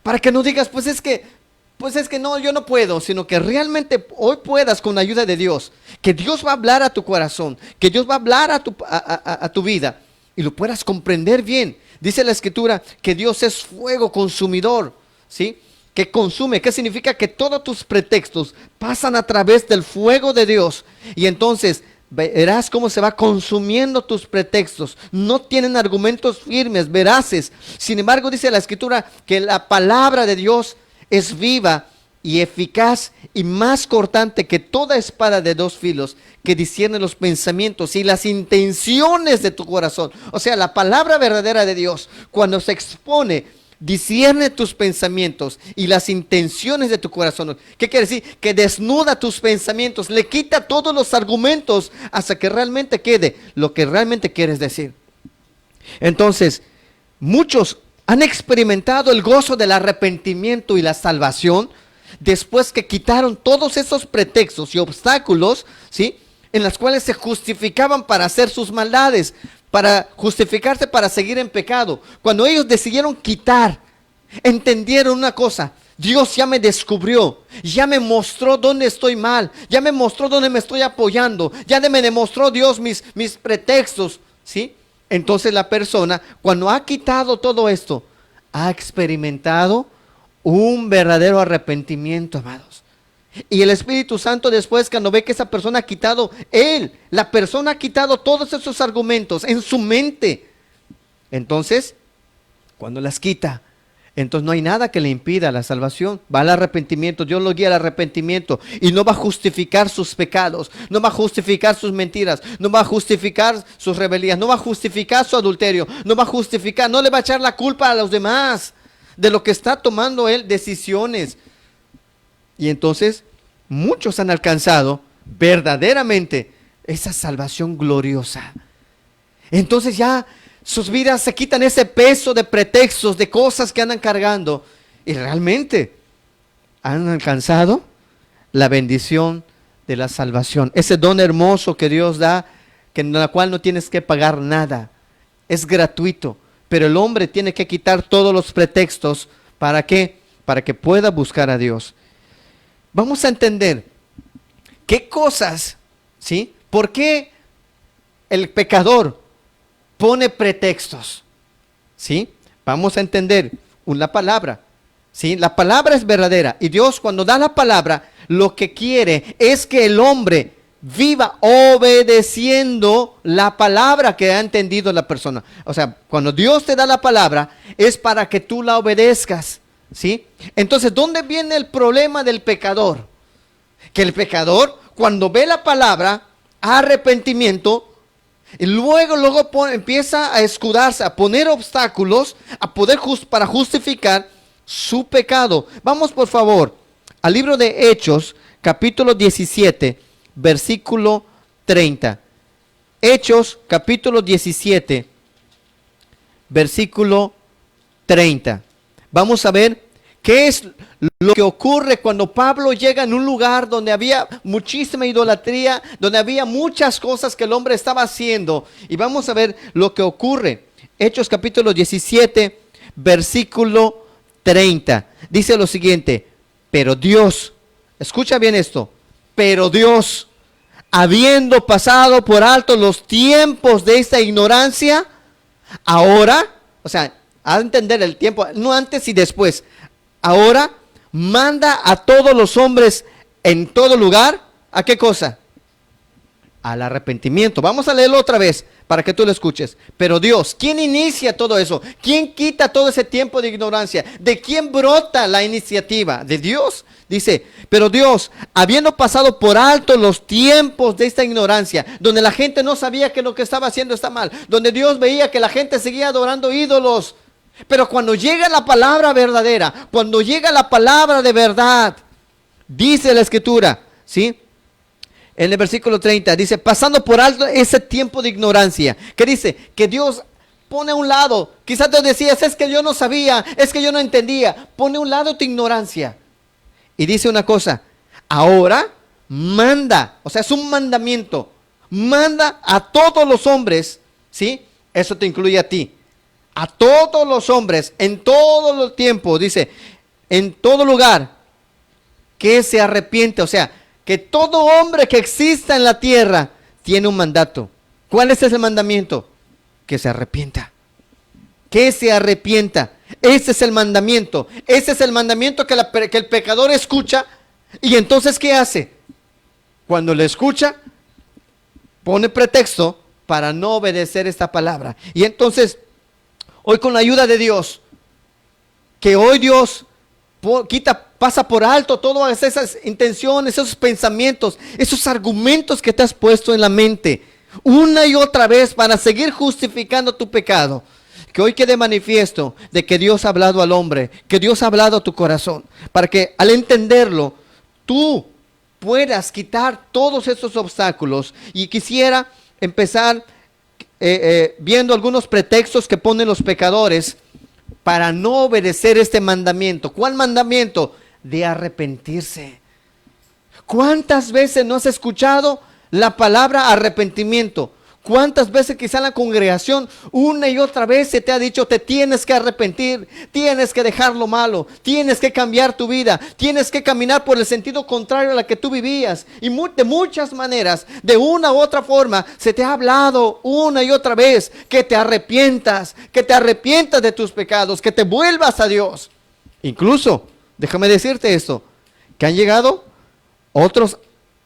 Speaker 1: para que no digas, pues es que no, yo no puedo, sino que realmente hoy puedas con la ayuda de Dios, que Dios va a hablar a tu corazón, que Dios va a hablar a tu vida y lo puedas comprender bien. Dice la Escritura que Dios es fuego consumidor, ¿sí? Que consume, ¿qué significa? Que todos tus pretextos pasan a través del fuego de Dios y entonces verás cómo se va consumiendo tus pretextos. No tienen argumentos firmes, veraces. Sin embargo, dice la Escritura que la palabra de Dios es viva y eficaz y más cortante que toda espada de dos filos, que discierne los pensamientos y las intenciones de tu corazón. O sea, la palabra verdadera de Dios, cuando se expone, discierne tus pensamientos y las intenciones de tu corazón. ¿Qué quiere decir? Que desnuda tus pensamientos, le quita todos los argumentos hasta que realmente quede lo que realmente quieres decir. Entonces, muchos han experimentado el gozo del arrepentimiento y la salvación después que quitaron todos esos pretextos y obstáculos, ¿sí?, en las cuales se justificaban para hacer sus maldades, para justificarse para seguir en pecado. Cuando ellos decidieron quitar, entendieron una cosa: Dios ya me descubrió, ya me mostró dónde estoy mal, ya me mostró dónde me estoy apoyando, ya me demostró Dios mis pretextos, ¿sí? Entonces la persona, cuando ha quitado todo esto, ha experimentado un verdadero arrepentimiento, amados. Y el Espíritu Santo, después, cuando ve que esa persona ha quitado, la persona ha quitado todos esos argumentos en su mente. Entonces, cuando las quita, entonces no hay nada que le impida la salvación. Va al arrepentimiento, Dios lo guía al arrepentimiento y no va a justificar sus pecados, no va a justificar sus mentiras, no va a justificar sus rebelías, no va a justificar su adulterio, no va a justificar, no le va a echar la culpa a los demás de lo que está tomando él decisiones. Y entonces muchos han alcanzado verdaderamente esa salvación gloriosa. Entonces ya sus vidas se quitan ese peso de pretextos, de cosas que andan cargando, y realmente han alcanzado la bendición de la salvación. Ese don hermoso que Dios da, que en la cual no tienes que pagar nada. Es gratuito, pero el hombre tiene que quitar todos los pretextos. ¿Para qué? Para que pueda buscar a Dios. Vamos a entender qué cosas, ¿sí? ¿Por qué el pecador pone pretextos? ¿Sí? Vamos a entender la palabra, ¿sí? La palabra es verdadera y Dios, cuando da la palabra, lo que quiere es que el hombre viva obedeciendo la palabra que ha entendido la persona. O sea, cuando Dios te da la palabra es para que tú la obedezcas, ¿sí? Entonces, ¿dónde viene el problema del pecador? Que el pecador, cuando ve la palabra arrepentimiento, y luego empieza a escudarse, a poner obstáculos, a poder para justificar su pecado. Vamos por favor al libro de Hechos, capítulo 17, versículo 30. Hechos, capítulo 17, versículo 30. Vamos a ver qué es lo que ocurre cuando Pablo llega en un lugar donde había muchísima idolatría, donde había muchas cosas que el hombre estaba haciendo. Y vamos a ver lo que ocurre. Hechos capítulo 17, versículo 30. Dice lo siguiente: pero Dios, escucha bien esto, pero Dios, habiendo pasado por alto los tiempos de esta ignorancia, ahora, o sea, a entender el tiempo, no antes y después, ahora manda a todos los hombres en todo lugar, ¿a qué cosa? Al arrepentimiento. Vamos a leerlo otra vez para que tú lo escuches. Pero Dios, ¿quién inicia todo eso? ¿Quién quita todo ese tiempo de ignorancia? ¿De quién brota la iniciativa? ¿De Dios? Dice, pero Dios, habiendo pasado por alto los tiempos de esta ignorancia, donde la gente no sabía que lo que estaba haciendo está mal, donde Dios veía que la gente seguía adorando ídolos, pero cuando llega la palabra verdadera, cuando llega la palabra de verdad, dice la Escritura, ¿sí? En el versículo 30 dice, pasando por alto ese tiempo de ignorancia. ¿Qué dice? Que Dios pone a un lado. Quizás te decías, es que yo no sabía, es que yo no entendía. Pone a un lado tu ignorancia. Y dice una cosa, ahora manda, o sea, es un mandamiento. Manda a todos los hombres, ¿sí? Eso te incluye a ti. A todos los hombres, en todo el tiempo, dice, en todo lugar, que se arrepiente. O sea, que todo hombre que exista en la tierra tiene un mandato. ¿Cuál es ese mandamiento? Que se arrepienta. Que se arrepienta. Ese es el mandamiento. Ese es el mandamiento que el pecador escucha. Y entonces, ¿qué hace? Cuando le escucha, pone pretexto para no obedecer esta palabra. Y entonces, hoy con la ayuda de Dios, que hoy Dios pasa por alto todas esas intenciones, esos pensamientos, esos argumentos que te has puesto en la mente, una y otra vez para seguir justificando tu pecado. Que hoy quede manifiesto de que Dios ha hablado al hombre, que Dios ha hablado a tu corazón, para que al entenderlo, tú puedas quitar todos esos obstáculos. Y quisiera empezar viendo algunos pretextos que ponen los pecadores para no obedecer este mandamiento. ¿Cuál mandamiento? De arrepentirse. ¿Cuántas veces no has escuchado la palabra arrepentimiento? ¿Cuántas veces quizá en la congregación una y otra vez se te ha dicho, te tienes que arrepentir, tienes que dejar lo malo, tienes que cambiar tu vida, tienes que caminar por el sentido contrario a la que tú vivías? Y de muchas maneras, de una u otra forma, se te ha hablado una y otra vez que te arrepientas de tus pecados, que te vuelvas a Dios. Incluso, déjame decirte esto, que han llegado otros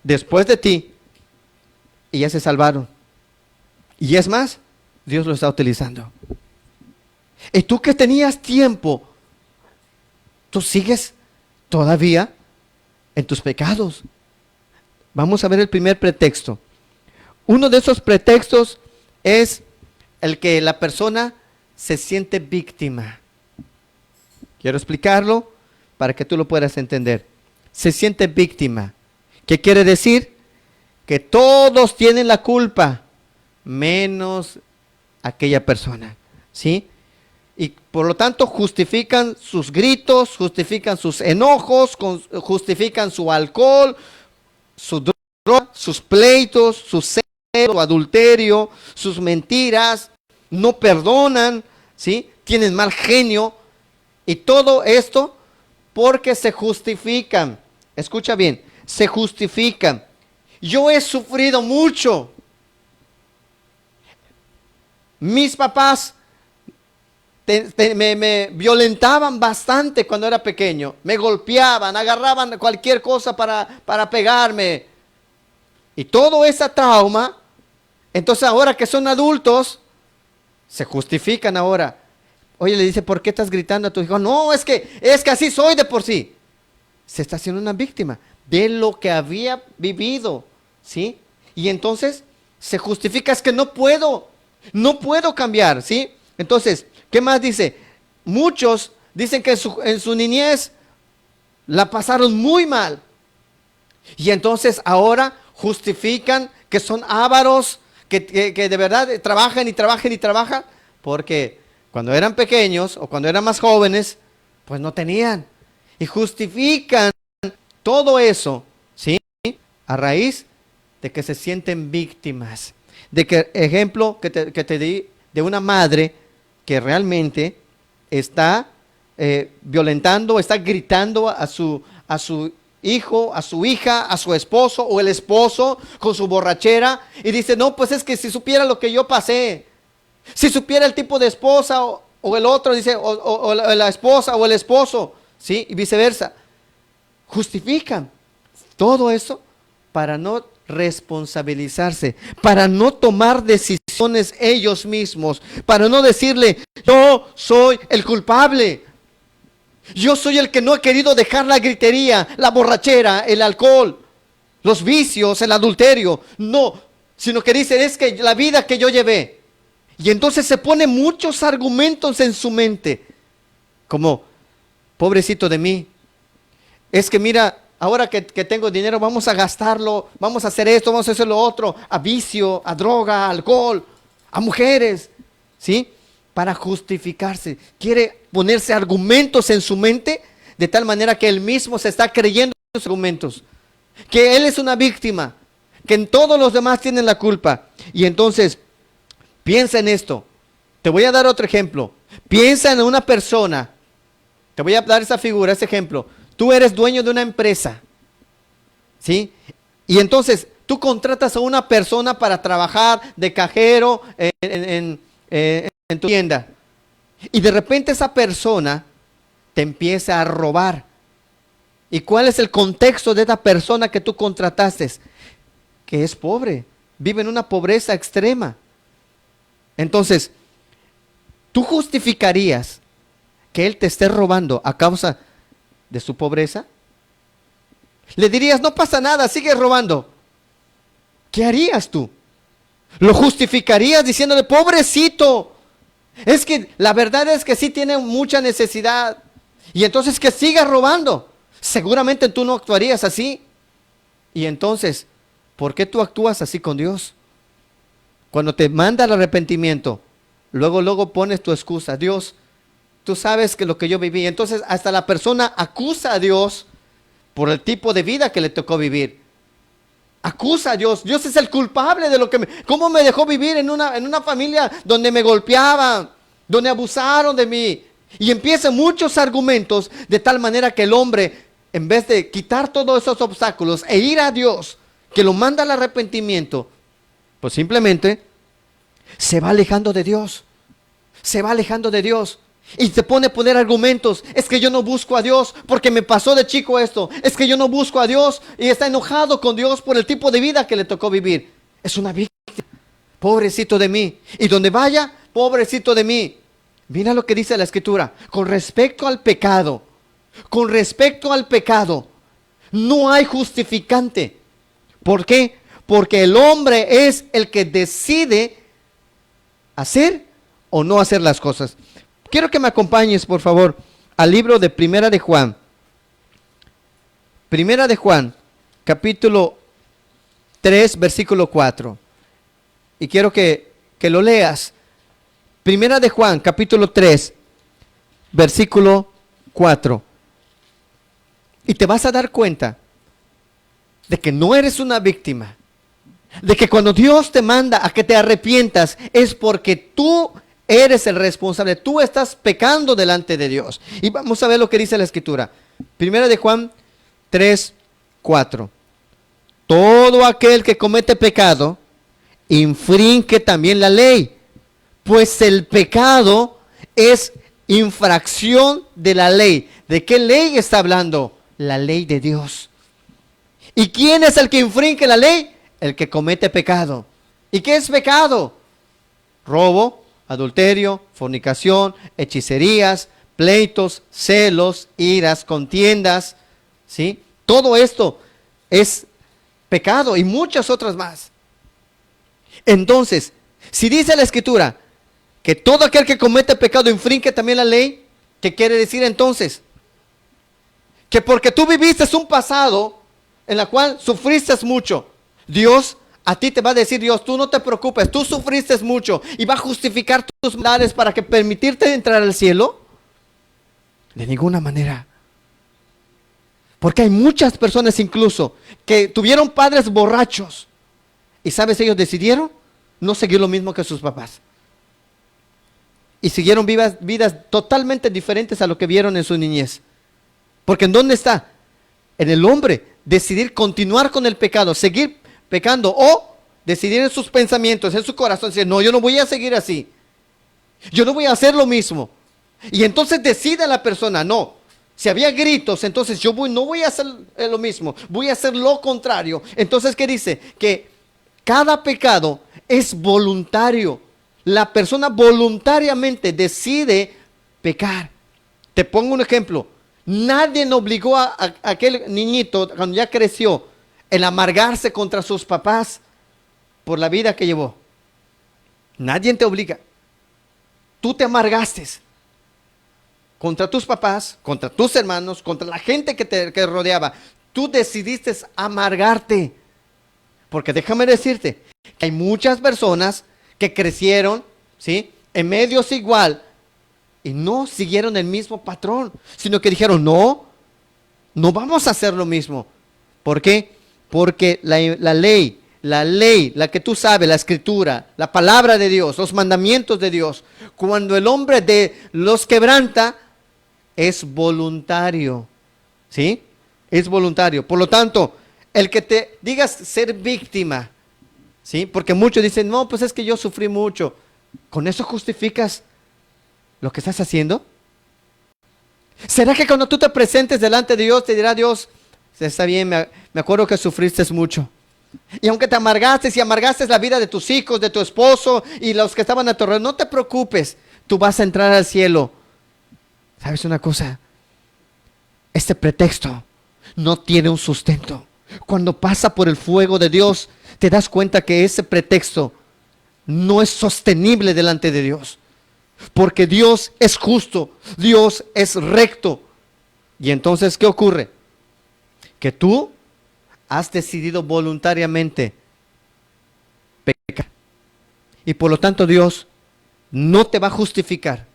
Speaker 1: después de ti y ya se salvaron. Y es más, Dios lo está utilizando. Y tú que tenías tiempo, tú sigues todavía en tus pecados. Vamos a ver el primer pretexto. Uno de esos pretextos es el que la persona se siente víctima. Quiero explicarlo para que tú lo puedas entender. Se siente víctima. ¿Qué quiere decir? Que todos tienen la culpa, menos aquella persona, ¿sí? Y por lo tanto justifican sus gritos, justifican sus enojos, justifican su alcohol, su droga, sus pleitos, su celo, su adulterio, sus mentiras, no perdonan, ¿sí? Tienen mal genio, y todo esto porque se justifican. Escucha bien, se justifican. Yo he sufrido mucho. Mis papás me violentaban bastante cuando era pequeño. Me golpeaban, agarraban cualquier cosa para pegarme. Y todo ese trauma, entonces ahora que son adultos, se justifican ahora. Oye, le dice, ¿por qué estás gritando a tu hijo? No, es que así soy de por sí. Se está haciendo una víctima de lo que había vivido, ¿sí? Y entonces se justifica, es que no puedo cambiar, ¿sí? Entonces, ¿qué más dice? Muchos dicen que en su niñez la pasaron muy mal. Y entonces ahora justifican que son ávaros, que de verdad trabajan y trabajan y trabajan, porque cuando eran pequeños o cuando eran más jóvenes, pues no tenían. Y justifican todo eso, ¿sí? A raíz de que se sienten víctimas. De que, ejemplo que te di de una madre que realmente está violentando, está gritando a su hijo, a su hija, a su esposo o el esposo con su borrachera, y dice, no, pues es que si supiera lo que yo pasé, si supiera el tipo de esposa o el otro, dice, o la esposa o el esposo, ¿sí? Y viceversa. Justifican todo eso para no responsabilizarse, para no tomar decisiones ellos mismos, para no decirle, yo soy el culpable, yo soy el que no he querido dejar la gritería, la borrachera, el alcohol, los vicios, el adulterio, no, sino que dice, es que la vida que yo llevé. Y entonces se pone muchos argumentos en su mente, como, pobrecito de mí, es que mira, ahora que tengo dinero, vamos a gastarlo, vamos a hacer esto, vamos a hacer lo otro, a vicio, a droga, a alcohol, a mujeres, ¿sí? Para justificarse. Quiere ponerse argumentos en su mente de tal manera que él mismo se está creyendo en sus argumentos. Que él es una víctima, que en todos los demás tienen la culpa. Y entonces, piensa en esto. Te voy a dar otro ejemplo. Piensa en una persona. Te voy a dar esa figura, ese ejemplo. Tú eres dueño de una empresa, ¿sí? Y entonces tú contratas a una persona para trabajar de cajero en tu tienda. Y de repente esa persona te empieza a robar. ¿Y cuál es el contexto de esa persona que tú contrataste? Que es pobre, vive en una pobreza extrema. Entonces, ¿tú justificarías que él te esté robando a causa de su pobreza? Le dirías, no pasa nada, sigue robando. ¿Qué harías tú? ¿Lo justificarías diciéndole, pobrecito? Es que la verdad es que sí tiene mucha necesidad. Y entonces que siga robando. Seguramente tú no actuarías así. Y entonces, ¿por qué tú actúas así con Dios? Cuando te manda el arrepentimiento, luego pones tu excusa. Dios, tú sabes que lo que yo viví. Entonces hasta la persona acusa a Dios por el tipo de vida que le tocó vivir. Acusa a Dios. Dios es el culpable de lo que ¿cómo me dejó vivir en una familia donde me golpeaban, donde abusaron de mí? Y empiezan muchos argumentos de tal manera que el hombre, en vez de quitar todos esos obstáculos e ir a Dios, que lo manda al arrepentimiento, pues simplemente se va alejando de Dios. Se va alejando de Dios. Y se pone a poner argumentos. Es que yo no busco a Dios porque me pasó de chico esto. Es que yo no busco a Dios y está enojado con Dios por el tipo de vida que le tocó vivir. Es una víctima. Pobrecito de mí. Y donde vaya, pobrecito de mí. Mira lo que dice la Escritura. Con respecto al pecado, no hay justificante. ¿Por qué? Porque el hombre es el que decide hacer o no hacer las cosas. Quiero que me acompañes, por favor, al libro de Primera de Juan. Primera de Juan, capítulo 3, versículo 4. Y quiero que lo leas. Primera de Juan, capítulo 3, versículo 4. Y te vas a dar cuenta de que no eres una víctima. De que cuando Dios te manda a que te arrepientas es porque tú eres el responsable. Tú estás pecando delante de Dios. Y vamos a ver lo que dice la Escritura. Primera de Juan 3, 4. Todo aquel que comete pecado infringe también la ley, pues el pecado es infracción de la ley. ¿De qué ley está hablando? La ley de Dios. ¿Y quién es el que infringe la ley? El que comete pecado. ¿Y qué es pecado? Robo, adulterio, fornicación, hechicerías, pleitos, celos, iras, contiendas, ¿sí? Todo esto es pecado y muchas otras más. Entonces, si dice la Escritura que todo aquel que comete pecado infringe también la ley, ¿qué quiere decir entonces? Que porque tú viviste un pasado en la cual sufriste mucho, Dios a ti te va a decir, Dios, tú no te preocupes, tú sufriste mucho y va a justificar tus maldades para que permitirte entrar al cielo. De ninguna manera. Porque hay muchas personas incluso que tuvieron padres borrachos y ¿sabes? Ellos decidieron no seguir lo mismo que sus papás. Y siguieron vidas totalmente diferentes a lo que vieron en su niñez. Porque ¿en dónde está? En el hombre decidir continuar con el pecado, seguir pecando o decidir en sus pensamientos, en su corazón, decir, no, yo no voy a seguir así. Yo no voy a hacer lo mismo. Y entonces decide la persona, no, si había gritos, entonces yo no voy a hacer lo mismo, voy a hacer lo contrario. Entonces, ¿qué dice? Que cada pecado es voluntario. La persona voluntariamente decide pecar. Te pongo un ejemplo. Nadie obligó a aquel niñito, cuando ya creció, el amargarse contra sus papás por la vida que llevó. Nadie te obliga. Tú te amargaste contra tus papás, contra tus hermanos, contra la gente que te rodeaba. Tú decidiste amargarte. Porque déjame decirte que hay muchas personas que crecieron, ¿sí?, en medios igual y no siguieron el mismo patrón, sino que dijeron, no vamos a hacer lo mismo. ¿Por qué? Porque la ley, la que tú sabes, la escritura, la palabra de Dios, los mandamientos de Dios, cuando el hombre los quebranta, es voluntario, ¿sí? Es voluntario. Por lo tanto, el que te digas ser víctima, ¿sí? Porque muchos dicen, no, pues es que yo sufrí mucho. ¿Con eso justificas lo que estás haciendo? ¿Será que cuando tú te presentes delante de Dios, te dirá Dios, está bien, me acuerdo que sufriste mucho? Y aunque te amargaste y amargaste la vida de tus hijos, de tu esposo y los que estaban a tu alrededor, no te preocupes, tú vas a entrar al cielo. ¿Sabes una cosa? Este pretexto no tiene un sustento. Cuando pasa por el fuego de Dios, te das cuenta que ese pretexto no es sostenible delante de Dios. Porque Dios es justo, Dios es recto. Y entonces, ¿qué ocurre? Que tú has decidido voluntariamente pecar. Y por lo tanto Dios no te va a justificar.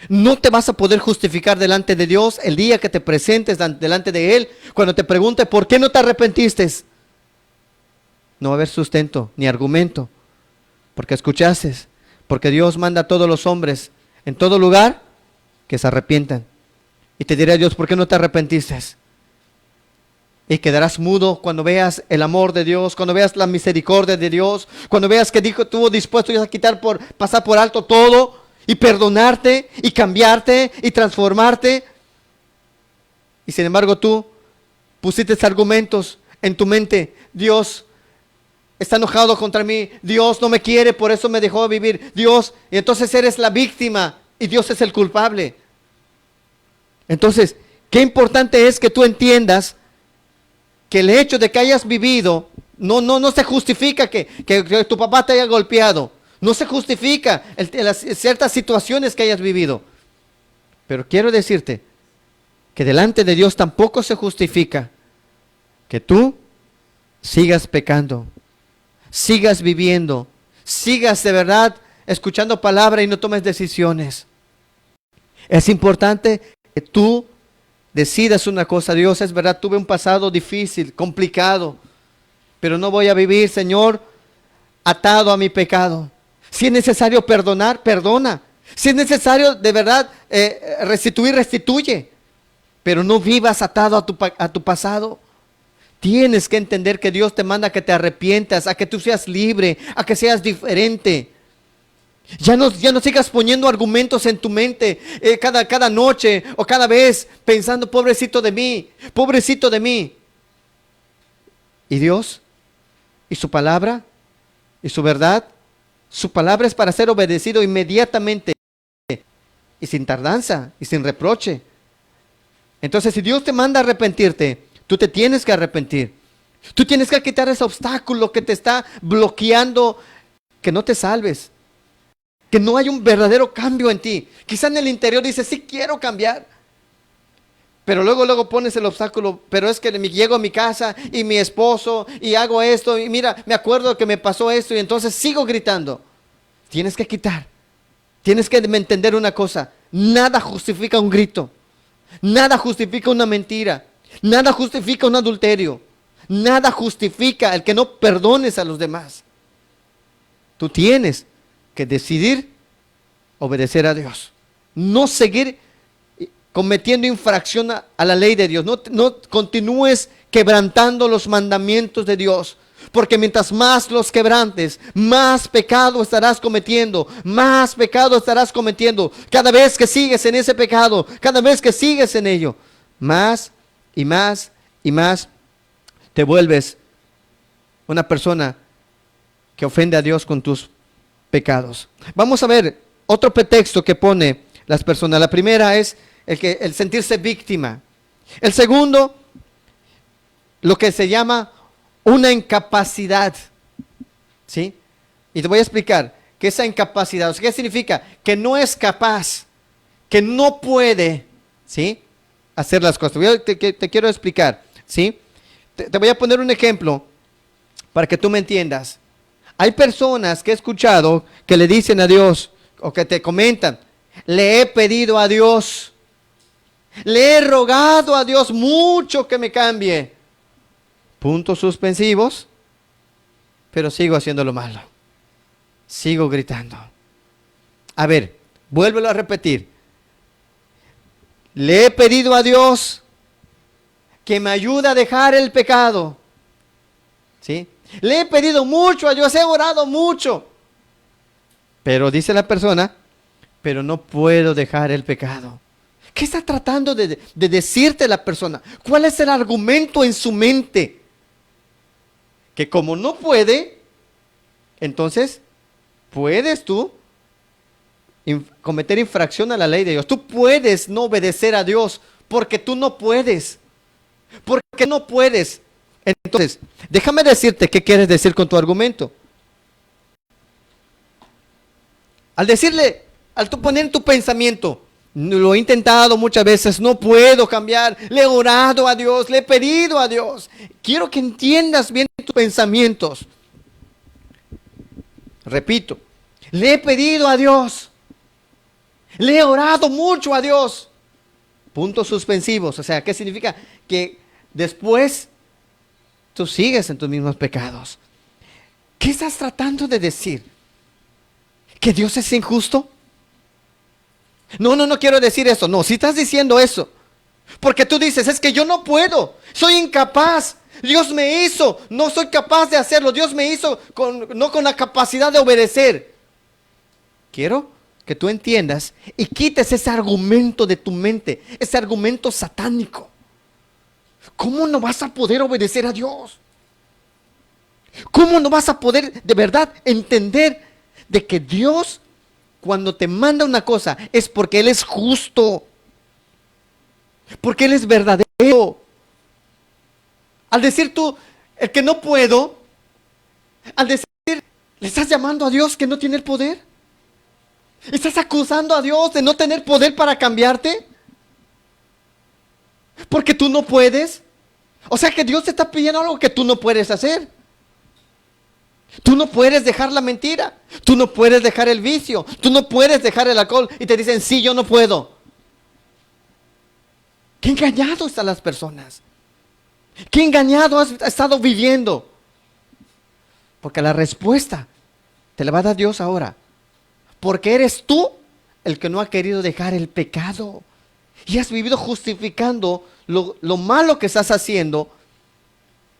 Speaker 1: No te vas a poder justificar delante de Dios el día que te presentes delante de Él. Cuando te pregunte, ¿por qué no te arrepentiste? No va a haber sustento ni argumento. Porque escuchaste, porque Dios manda a todos los hombres en todo lugar que se arrepientan. Y te dirá Dios, ¿por qué no te arrepentiste? Y quedarás mudo cuando veas el amor de Dios, cuando veas la misericordia de Dios, cuando veas que estuvo dispuesto a pasar por alto todo y perdonarte y cambiarte y transformarte. Y sin embargo tú pusiste argumentos en tu mente. Dios está enojado contra mí, Dios no me quiere, por eso me dejó vivir, Dios, y entonces eres la víctima y Dios es el culpable. Entonces, qué importante es que tú entiendas que el hecho de que hayas vivido, no se justifica que tu papá te haya golpeado, no se justifica las ciertas situaciones que hayas vivido, pero quiero decirte que delante de Dios tampoco se justifica que tú sigas pecando, sigas viviendo, sigas de verdad escuchando palabra y no tomes decisiones. Es importante que tú decidas una cosa. Dios, es verdad, tuve un pasado difícil, complicado, pero no voy a vivir, Señor, atado a mi pecado. Si es necesario perdonar, perdona. Si es necesario de verdad restituir, restituye. Pero no vivas atado a tu pasado. Tienes que entender que Dios te manda a que te arrepientas, a que tú seas libre, a que seas diferente. Ya no sigas poniendo argumentos en tu mente cada noche o cada vez pensando, pobrecito de mí, pobrecito de mí. Y Dios, y su palabra, y su verdad, su palabra es para ser obedecido inmediatamente y sin tardanza y sin reproche. Entonces, si Dios te manda a arrepentirte, tú te tienes que arrepentir. Tú tienes que quitar ese obstáculo que te está bloqueando, que no te salves, que no hay un verdadero cambio en ti. Quizá en el interior dices, sí quiero cambiar, pero luego pones el obstáculo, pero es que llego a mi casa y mi esposo y hago esto y mira, me acuerdo que me pasó esto y entonces sigo gritando. Tienes que quitar, tienes que entender una cosa, nada justifica un grito, nada justifica una mentira, nada justifica un adulterio, nada justifica el que no perdones a los demás. Tú tienes que decidir obedecer a Dios, no seguir cometiendo infracción a la ley de Dios, no continúes quebrantando los mandamientos de Dios, porque mientras más los quebrantes, más pecado estarás cometiendo, más pecado estarás cometiendo. Cada vez que sigues en ese pecado, cada vez que sigues en ello, más y más y más te vuelves una persona que ofende a Dios con tus pecados. Vamos a ver otro pretexto que pone las personas. La primera es el sentirse víctima. El segundo, lo que se llama una incapacidad. ¿Sí? Y te voy a explicar que esa incapacidad, o sea, ¿qué significa? Que no es capaz, que no puede, ¿sí?, hacer las cosas. Te quiero explicar, ¿sí? te voy a poner un ejemplo para que tú me entiendas. Hay personas que he escuchado que le dicen a Dios o que te comentan, le he pedido a Dios, le he rogado a Dios mucho que me cambie. Puntos suspensivos, pero sigo haciendo lo malo. Sigo gritando. A ver, vuélvelo a repetir. Le he pedido a Dios que me ayude a dejar el pecado. ¿Sí? Le he pedido mucho a Dios, he orado mucho. Pero dice la persona, pero no puedo dejar el pecado. ¿Qué está tratando de decirte la persona? ¿Cuál es el argumento en su mente? Que como no puede, entonces puedes tú cometer infracción a la ley de Dios. Tú puedes no obedecer a Dios porque tú no puedes. Porque no puedes. Entonces, déjame decirte qué quieres decir con tu argumento. Al decirle, al tú poner en tu pensamiento, lo he intentado muchas veces, no puedo cambiar, le he orado a Dios, le he pedido a Dios. Quiero que entiendas bien tus pensamientos. Repito, le he pedido a Dios, le he orado mucho a Dios. Puntos suspensivos, o sea, ¿qué significa? Que después tú sigues en tus mismos pecados. ¿Qué estás tratando de decir? ¿Que Dios es injusto? No quiero decir eso. No, si estás diciendo eso, porque tú dices, es que yo no puedo, soy incapaz. Dios me hizo, no soy capaz de hacerlo. Dios me hizo no con la capacidad de obedecer. Quiero que tú entiendas y quites ese argumento de tu mente, ese argumento satánico. ¿Cómo no vas a poder obedecer a Dios? ¿Cómo no vas a poder de verdad entender de que Dios, cuando te manda una cosa, es porque Él es justo? Porque Él es verdadero. Al decir tú, el que no puedo, al decir, ¿le estás llamando a Dios que no tiene el poder? ¿Estás acusando a Dios de no tener poder para cambiarte? Porque tú no puedes. O sea que Dios te está pidiendo algo que tú no puedes hacer. Tú no puedes dejar la mentira. Tú no puedes dejar el vicio. Tú no puedes dejar el alcohol. Y te dicen, sí, yo no puedo. Qué engañado están las personas. Qué engañado has estado viviendo. Porque la respuesta te la va a dar Dios ahora. Porque eres tú el que no ha querido dejar el pecado. Y has vivido justificando lo malo que estás haciendo.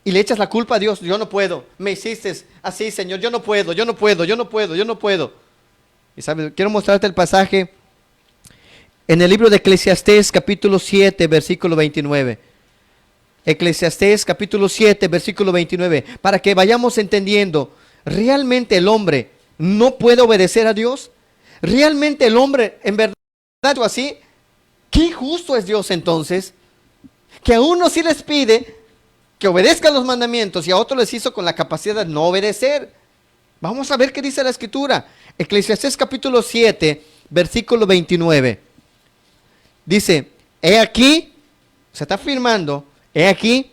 Speaker 1: Y le echas la culpa a Dios. Yo no puedo. Me hiciste así, Señor. Yo no puedo. Y sabes, quiero mostrarte el pasaje en el libro de Eclesiastés capítulo 7, versículo 29. Eclesiastés capítulo 7, versículo 29. Para que vayamos entendiendo. ¿Realmente el hombre no puede obedecer a Dios? ¿Realmente el hombre en verdad o así? ¿Qué injusto es Dios entonces? Que a unos sí les pide que obedezcan los mandamientos y a otros les hizo con la capacidad de no obedecer. Vamos a ver qué dice la Escritura. Eclesiastés capítulo 7, versículo 29. Dice, he aquí, se está afirmando, he aquí,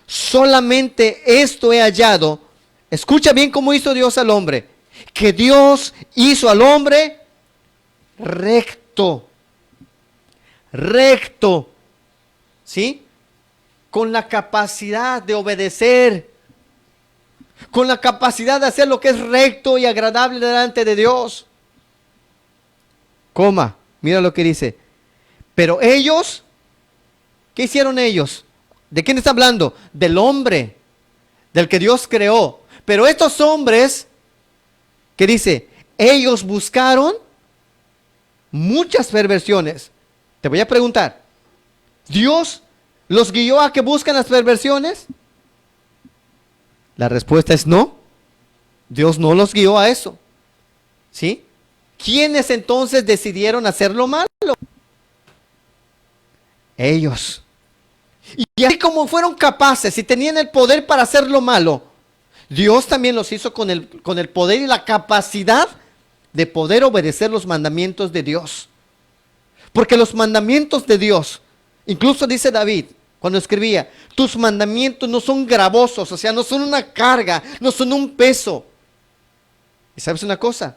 Speaker 1: solamente esto he hallado. Escucha bien cómo hizo Dios al hombre. Que Dios hizo al hombre recto. Recto. ¿Sí? Con la capacidad de obedecer. Con la capacidad de hacer lo que es recto y agradable delante de Dios. Coma, mira lo que dice. Pero ellos, ¿qué hicieron ellos? ¿De quién está hablando? Del hombre, del que Dios creó. Pero estos hombres, ¿qué dice? Ellos buscaron muchas perversiones. Te voy a preguntar, ¿Dios los guió a que busquen las perversiones? La respuesta es no. Dios no los guió a eso. ¿Sí? ¿Quiénes entonces decidieron hacer lo malo? Ellos. Y así como fueron capaces y tenían el poder para hacer lo malo, Dios también los hizo con el poder y la capacidad de poder obedecer los mandamientos de Dios. Porque los mandamientos de Dios, incluso dice David, cuando escribía, tus mandamientos no son gravosos, o sea, no son una carga, no son un peso. ¿Y sabes una cosa?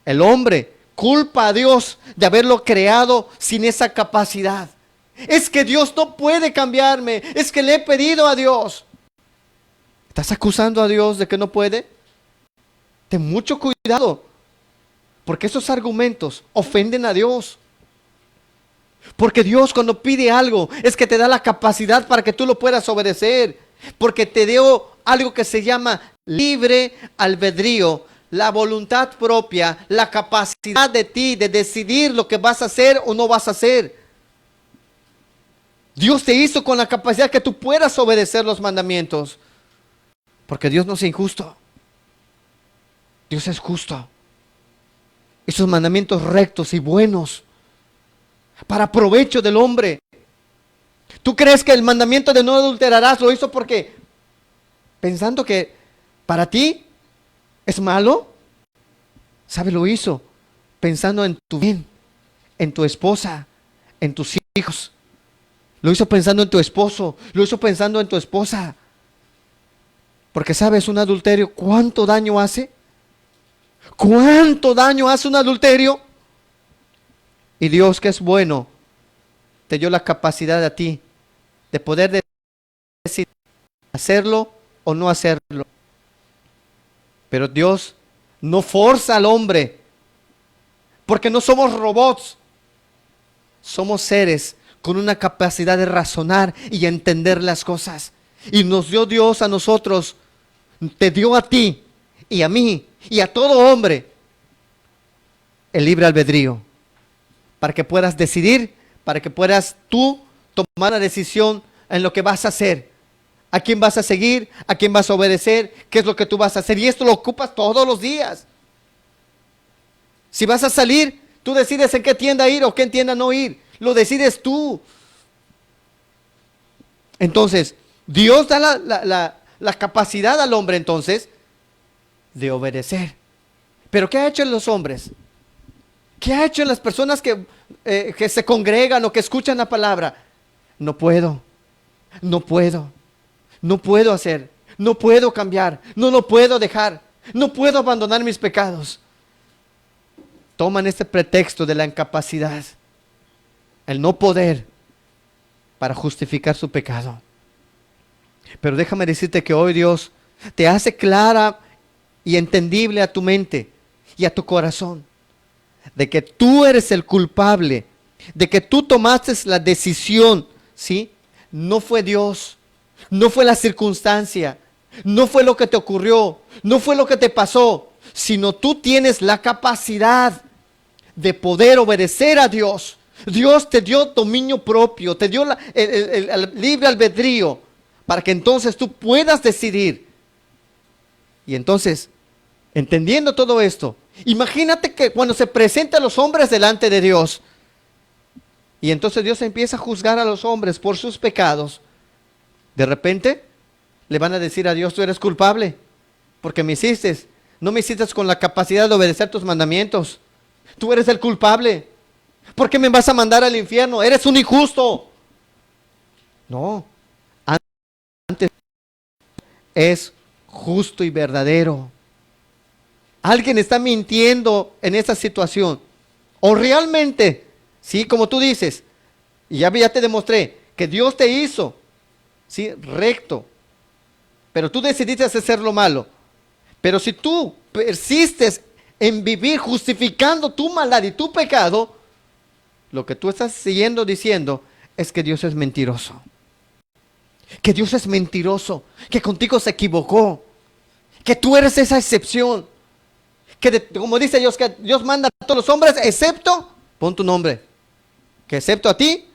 Speaker 1: El hombre culpa a Dios de haberlo creado sin esa capacidad. Es que Dios no puede cambiarme, es que le he pedido a Dios. ¿Estás acusando a Dios de que no puede? Ten mucho cuidado, porque esos argumentos ofenden a Dios. Porque Dios cuando pide algo es que te da la capacidad para que tú lo puedas obedecer. Porque te dio algo que se llama libre albedrío, la voluntad propia, la capacidad de ti de decidir lo que vas a hacer o no vas a hacer. Dios te hizo con la capacidad que tú puedas obedecer los mandamientos. Porque Dios no es injusto. Dios es justo. Esos mandamientos rectos y buenos para provecho del hombre. ¿Tú crees que el mandamiento de no adulterarás lo hizo porque pensando que para ti es malo? ¿Sabe? Lo hizo pensando en tu bien, en tu esposa, en tus hijos. Lo hizo pensando en tu esposo, lo hizo pensando en tu esposa. Porque sabes, un adulterio, ¿cuánto daño hace? ¿Cuánto daño hace un adulterio? Y Dios, que es bueno, te dio la capacidad a ti de poder decidir hacerlo o no hacerlo. Pero Dios no forza al hombre, porque no somos robots. Somos seres con una capacidad de razonar y entender las cosas. Y nos dio Dios a nosotros, te dio a ti y a mí y a todo hombre el libre albedrío. Para que puedas decidir, para que puedas tú tomar la decisión en lo que vas a hacer. A quién vas a seguir, a quién vas a obedecer, qué es lo que tú vas a hacer. Y esto lo ocupas todos los días. Si vas a salir, tú decides en qué tienda ir o qué tienda no ir. Lo decides tú. Entonces, Dios da la capacidad al hombre entonces de obedecer. Pero ¿qué ha hecho en los hombres? ¿Qué ha hecho en las personas que se congregan o que escuchan la palabra? No puedo hacer, no puedo cambiar, no lo puedo dejar, no puedo abandonar mis pecados. Toman este pretexto de la incapacidad, el no poder, para justificar su pecado. Pero déjame decirte que hoy Dios te hace clara y entendible a tu mente y a tu corazón de que tú eres el culpable, de que tú tomaste la decisión, ¿sí? No fue Dios, no fue la circunstancia, no fue lo que te ocurrió, no fue lo que te pasó, sino tú tienes la capacidad de poder obedecer a Dios. Dios te dio dominio propio, te dio el libre albedrío para que entonces tú puedas decidir. Y entonces, entendiendo todo esto, imagínate que cuando se presentan los hombres delante de Dios, y entonces Dios empieza a juzgar a los hombres por sus pecados, de repente le van a decir a Dios, tú eres culpable, porque no me hiciste con la capacidad de obedecer tus mandamientos. Tú eres el culpable. ¿Por qué me vas a mandar al infierno? Eres un injusto. No, antes es justo y verdadero. Alguien está mintiendo en esa situación. O realmente, sí, como tú dices, y ya te demostré que Dios te hizo, sí, recto. Pero tú decidiste hacer lo malo. Pero si tú persistes en vivir justificando tu maldad y tu pecado, lo que tú estás siguiendo diciendo es que Dios es mentiroso. Que Dios es mentiroso, que contigo se equivocó, que tú eres esa excepción. Como dice Dios, que Dios manda a todos los hombres, excepto, pon tu nombre, que excepto a ti,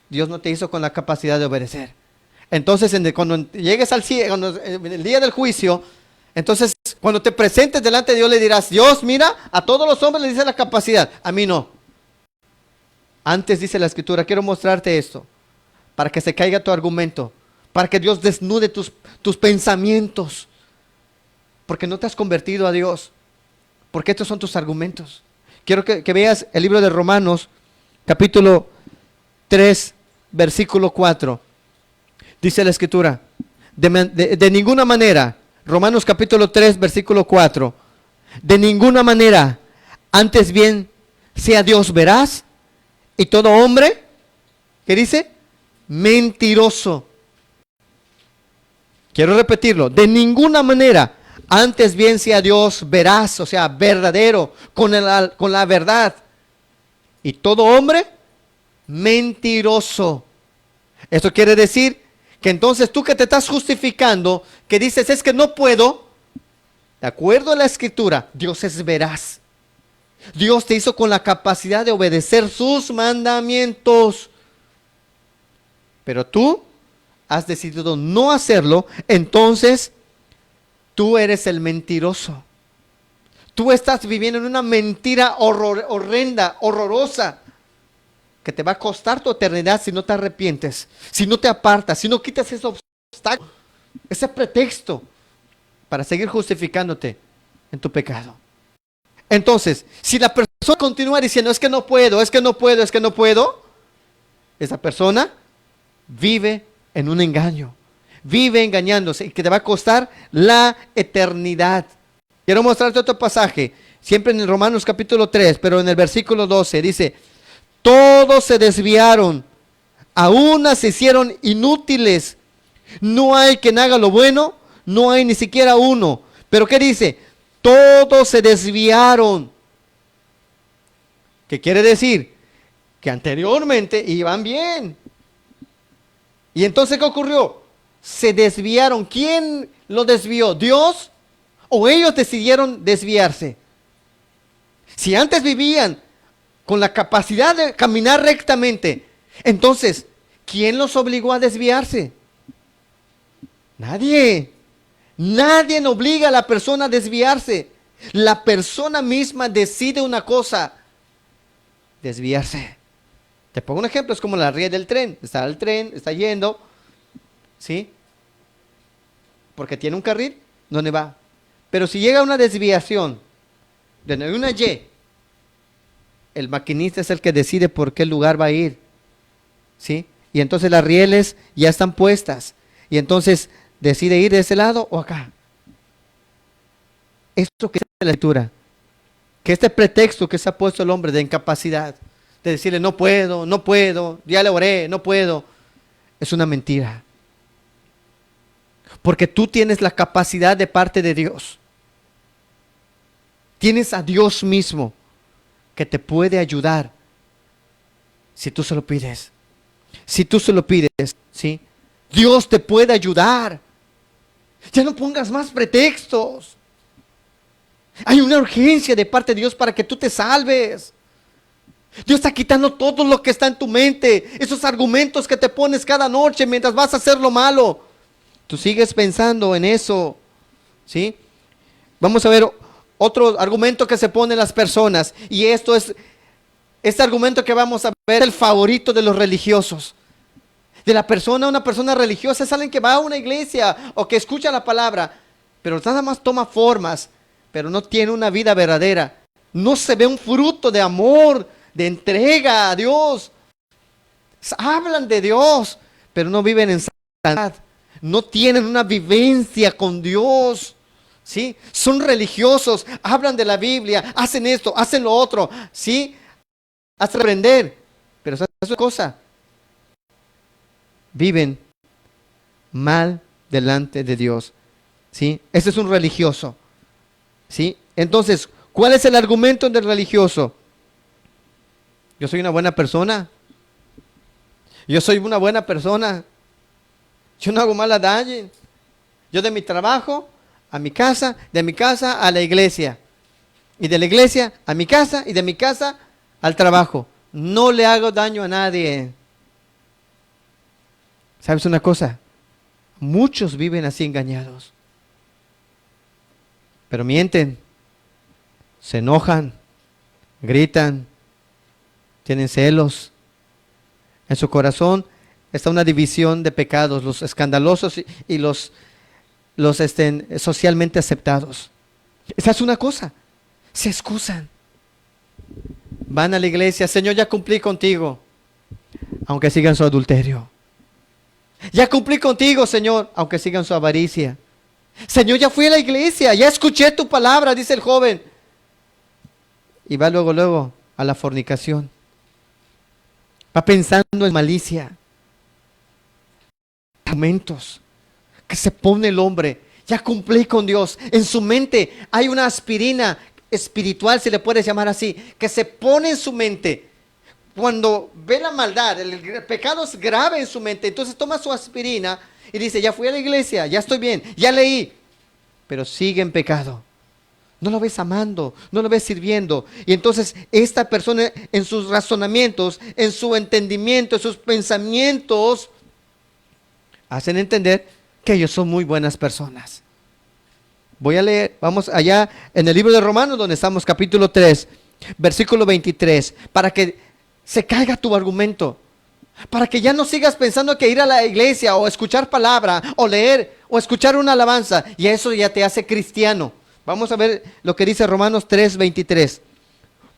Speaker 1: Dios no te hizo con la capacidad de obedecer. Entonces, cuando llegues al cielo, en el día del juicio, entonces, cuando te presentes delante de Dios, le dirás, Dios, mira, a todos los hombres les dice la capacidad, a mí no. Antes dice la Escritura, quiero mostrarte esto, para que se caiga tu argumento, para que Dios desnude tus pensamientos, porque no te has convertido a Dios, porque estos son tus argumentos. Quiero que veas el libro de Romanos, capítulo 3, versículo 4. Dice la Escritura, de ninguna manera, Romanos capítulo 3, versículo 4, de ninguna manera, antes bien sea Dios veraz y todo hombre, ¿qué dice? Mentiroso. Quiero repetirlo, de ninguna manera, antes bien sea Dios veraz, o sea, verdadero, con la verdad. Y todo hombre, mentiroso. Esto quiere decir que entonces tú que te estás justificando, que dices es que no puedo, de acuerdo a la Escritura, Dios es veraz. Dios te hizo con la capacidad de obedecer sus mandamientos. Pero tú has decidido no hacerlo, entonces tú eres el mentiroso. Tú estás viviendo en una mentira horrenda, horrorosa, que te va a costar tu eternidad si no te arrepientes, si no te apartas, si no quitas ese obstáculo, ese pretexto para seguir justificándote en tu pecado. Entonces, si la persona continúa diciendo es que no puedo, es que no puedo, es que no puedo, esa persona vive en un engaño, vive engañándose y que te va a costar la eternidad. Quiero mostrarte otro pasaje, siempre en el Romanos capítulo 3, pero en el versículo 12 dice, todos se desviaron, a unas se hicieron inútiles, no hay quien haga lo bueno, no hay ni siquiera uno. Pero ¿qué dice? Todos se desviaron. ¿Qué quiere decir? Que anteriormente iban bien. Y entonces, ¿qué ocurrió? Se desviaron. ¿Quién lo desvió? ¿Dios? ¿O ellos decidieron desviarse? Si antes vivían con la capacidad de caminar rectamente, entonces, ¿quién los obligó a desviarse? Nadie. Nadie obliga a la persona a desviarse. La persona misma decide una cosa, desviarse. Te pongo un ejemplo, es como la ría del tren. Está el tren, está yendo, ¿sí? Porque tiene un carril donde va. Pero si llega una desviación, donde hay una Y, el maquinista es el que decide por qué lugar va a ir, ¿sí? Y entonces las rieles ya están puestas. Y entonces decide ir de ese lado o acá. Esto que es la lectura, que este pretexto que se ha puesto el hombre de incapacidad, de decirle no puedo, no puedo, ya le oré, no puedo, es una mentira. Porque tú tienes la capacidad de parte de Dios. Tienes a Dios mismo que te puede ayudar si tú se lo pides. Si tú se lo pides, ¿sí? Dios te puede ayudar. Ya no pongas más pretextos. Hay una urgencia de parte de Dios para que tú te salves. Dios está quitando todo lo que está en tu mente. Esos argumentos que te pones cada noche mientras vas a hacer lo malo. Tú sigues pensando en eso, ¿sí? Vamos a ver otro argumento que se ponen las personas. Y esto es, este argumento que vamos a ver es el favorito de los religiosos. De la persona, una persona religiosa es alguien que va a una iglesia o que escucha la palabra, pero nada más toma formas, pero no tiene una vida verdadera. No se ve un fruto de amor, de entrega a Dios. Hablan de Dios, pero no viven en santidad. No tienen una vivencia con Dios. ¿Sí? Son religiosos, hablan de la Biblia, hacen esto, hacen lo otro, ¿sí? Hacen aprender, pero ¿sabes una cosa? Viven mal delante de Dios, ¿sí? Ese es un religioso, ¿sí? Entonces, ¿cuál es el argumento del religioso? Yo soy una buena persona. Yo soy una buena persona. Yo no hago mal a nadie. Yo de mi trabajo a mi casa, de mi casa a la iglesia. Y de la iglesia a mi casa y de mi casa al trabajo. No le hago daño a nadie. ¿Sabes una cosa? Muchos viven así engañados. Pero mienten, se enojan, gritan, tienen celos. En su corazón está una división de pecados, los escandalosos y los socialmente aceptados. Esa es una cosa. Se excusan. Van a la iglesia, Señor, ya cumplí contigo, aunque sigan su adulterio. Ya cumplí contigo, Señor, aunque sigan su avaricia. Señor, ya fui a la iglesia, ya escuché tu palabra, dice el joven. Y va luego a la fornicación. Va pensando en malicia. Momentos que se pone el hombre. Ya cumplí con Dios. En su mente hay una aspirina espiritual, si le puedes llamar así, que se pone en su mente. Cuando ve la maldad, el pecado es grave en su mente, entonces toma su aspirina y dice, ya fui a la iglesia, ya estoy bien, ya leí, pero sigue en pecado. No lo ves amando, no lo ves sirviendo. Y entonces esta persona en sus razonamientos, en su entendimiento, en sus pensamientos, hacen entender que ellos son muy buenas personas. Voy a leer, vamos allá en el libro de Romanos, donde estamos, capítulo 3, versículo 23, para que se caiga tu argumento, para que ya no sigas pensando que ir a la iglesia o escuchar palabra o leer o escuchar una alabanza, y eso ya te hace cristiano. Vamos a ver lo que dice Romanos 3, 23.